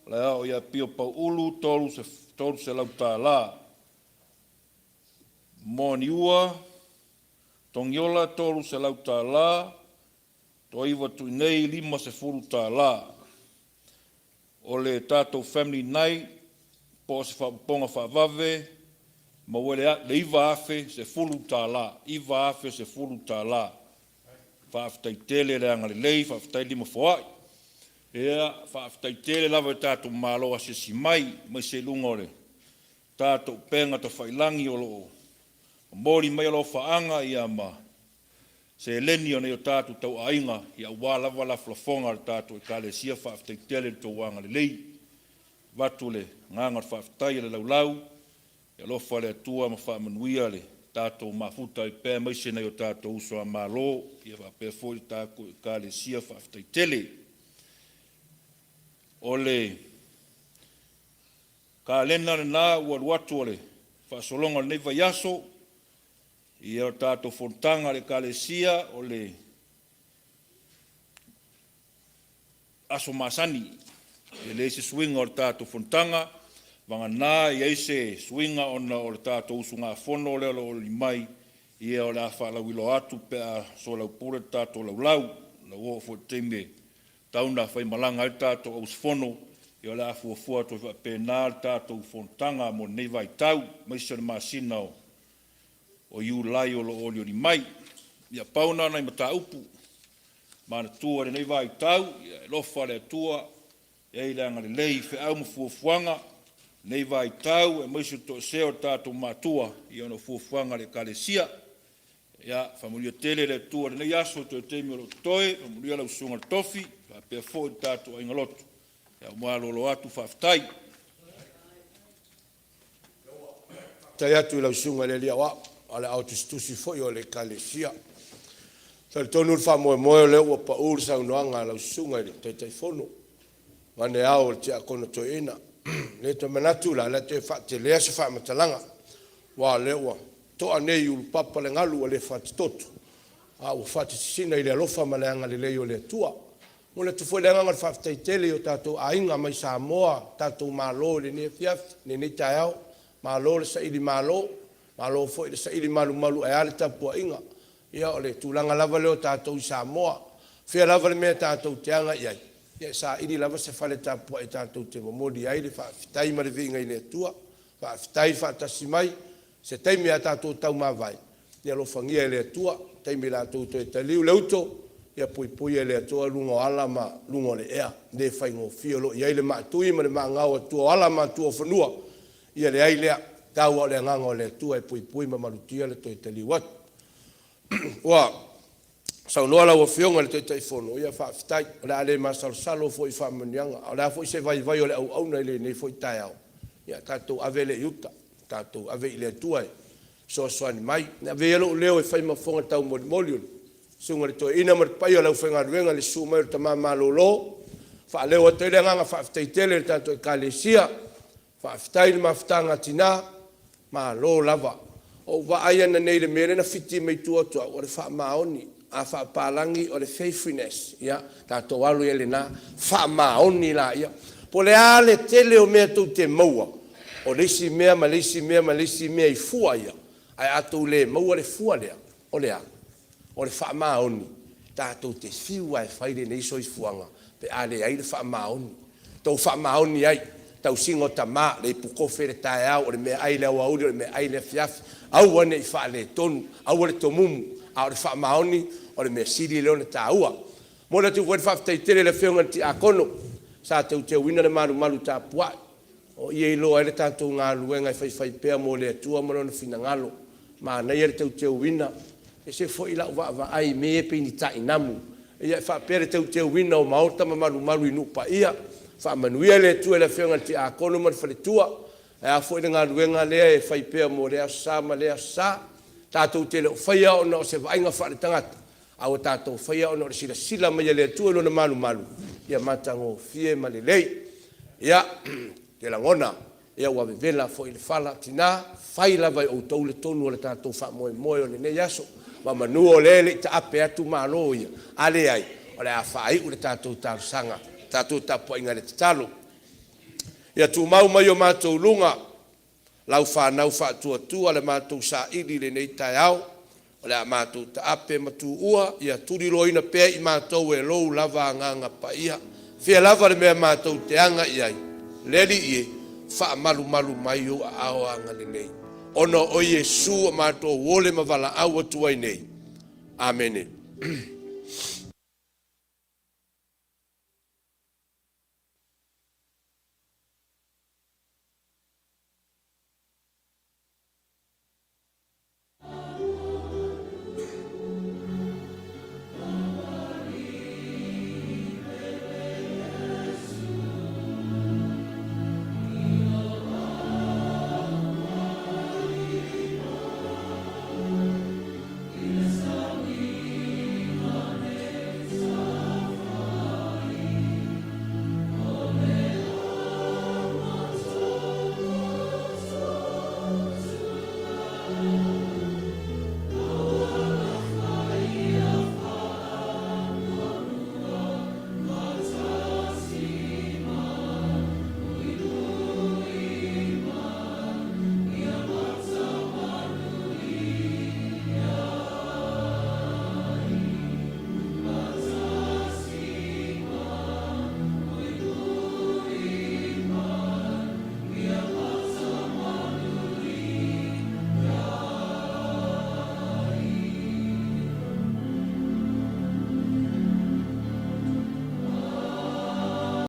le ao ia pio pau ulu, tolu se lau tā la. Moni ua, tongiola tolu se lau tā la, toiwa tu nei lima se furu tā la. O le tātou family night, po se whaponga whaavave, ma wele le iwa afe se fulu tā la. Iwa afe se fulu tā la. Whaaftai tele le anga le lei, whaaftai lima whaai. Ea, whaaftai tele lawa tātou māloa se si mai, mai se lungore. Tātou penga ta whailangi o loo. Mori mai alo whaanga ia ma. Se leni o ne o tātou tau ainga, ia wālawa la flafonga tātou e kāle sia whaaftai tele tō wanga le lei. Watule, nganga whaaftai le laulau, e lofa le atua ma whaamanuia le tātou mafuta i pēr maise nei o tātou usoa mālo, i e whapea fōi tāko e kāle sia whaaftai tele. O le ka lena le nā ua ruatu o le whaasolonga le nei vai aso, i e o tātou fontanga le kāle sia o le aso masani, e le se swinga o le tātou fontanga, wanga nā i eise swinga ona o le tātou usunga whono leo o li mai, i e o le awha lau ilo atu pe a so lau pure tātou lau lau, lau o fo teime tauna whai malanga i tātou aus whono, i o le awha fua to pe nā tātou fontanga mo nei vai tau, maisa le masina o iu lai o lo olio li mai, i a pauna nai mata upu, mana tua le nei vai tau, i a lofa le tua, e le anga le lei fe au mafuafuanga, nei vai tau e maisu to seo tātou mātua i ono fuafuanga le kalesia. Ia, whamuria tele le tua nei aso to te mi o toe, whamuria lau sunga tofi, pa pia fōi tātou a ingalotu. Ia, umalo lo atu whaftai. Tai atu lau sunga le lia wa, ale au tustusi fōi o le kalesia. Tali tonu whamoe moe le ua pa uru sa unoanga lau sunga le tai whono. Wane au le te akono to ina. Le to manatu la le te whate lea se wha matalanga. Wa le ua. Toa nei ulu papa le ngalu a le whate toto. A ua whate sisina i le alofa ma le anga le leo le tua. Mo le tufo le anga le whaftai tele o tātou a inga mai Samoa. Tātou mālo le ne fiaf, ne ne tai au. Mālo le sa ili mālo. Mālo fo le sa ili malu malu e ale tapua inga. Ia o le tūlanga lava leo tātou i Samoa. Fia lava le mea tātou te anga iai. Ia sa ili lava se fale tapua e tātou te momodi ai le whaafitai ma le vinga i le tua, whaafitai whaatasi mai, se teimi a tātou tau mawai. Ia lo whangia i le tua, teimi la tātou e taliu leuto, ia pui pui e le tua lungo ala ma lungo le ea, ne whaingo fiolo, ia le maatui ma le maangau a tua ala ma tua whanua, ia le ai lea, tau a le nganga o le tua e pui pui ma marutia le toi taliu atu. Wa, sau noa lau a whionga le teitai whono, ia whaafitai, o le ale masalo salo fo i whaamanianga, o le a fo i se vai vai o le au auna i le nei fo i tai au. Ia tātou ave le iuta, tātou ave i le tuai, so soani mai, na ave alo leo e whai mawhonga tau mori mori uli. Sunga le toi ina maripai o lau whenga ruenga le su mai o ta mama lolo, wha leo a teile nganga whaafitai tele le tātou e kalesia, whaafitai le mawhitanga tina, ma lo lava. O wa aia na nei le mere na fiti mai tua tua, o le wha maoni, a whaapalangi o le faithfulness, ia, tātou alu e le nā, whaamaoni la, ia. Po le ale tele o mea tau te maua, o leisi mea ma leisi mea ma leisi mea i fua ia, ai atou le maua le fua lea, o le a, o le whaamaoni, tātou te fiua e whaire nei so i fuanga, pe ale ai le whaamaoni, tau whaamaoni ai, tau singo ta mā, le pukofe le tae au, o le mea ai le au auri, o le mea ai le fiafi, au ane i wha le tonu, au le tomumu, a o le whaamaoni, o le mea siri leo na tāua. Mōna tu whai whaftai tere le whionga ti a kono, sa tau te wina le maru maru tā puai. o ia ilo ele tatou ngā luenga i whai pēa mo le atua mo na fina ngalo. Ma nei ele tau wina. E se fo ila wa ai me pe ni ta inamu. Ia fa pere tau wina o maota ma maru inu pa ia. Fa manuia le tu ele fenga ti a kono ma fa le tua. E a fo ngā luenga le e whai pēa mo le asa ma le asa. Tatou te le whaia o na o se vainga wha le tangata. Au tatou whaia o na o le sila ma le tua lo na malu. Ia matango fie ma le lei. Ia te langona. Ia wa vela fo ile fala tina. Whai lava i o tau le tonu o le tatou wha moe o le ne yaso. Ma manu o le ta ape atu malo ia. Ale ai. O le a whai u le tatou tau sanga. Tatou tapu inga le tatalo. Ia tu mau mai o mātou lunga. Lau whanau whaatua le mātou sa ili le nei tai au. O le a mātou ta ape matu ua. Ia turi loina pēr i mātou e lou lava nganga pa ia. Whia lava le mea mātou te anga iai. Leri ie. Wha malu mai o a ao anga le nei. Ono o Yesu a mātou wole mavala au atuai nei. Amen.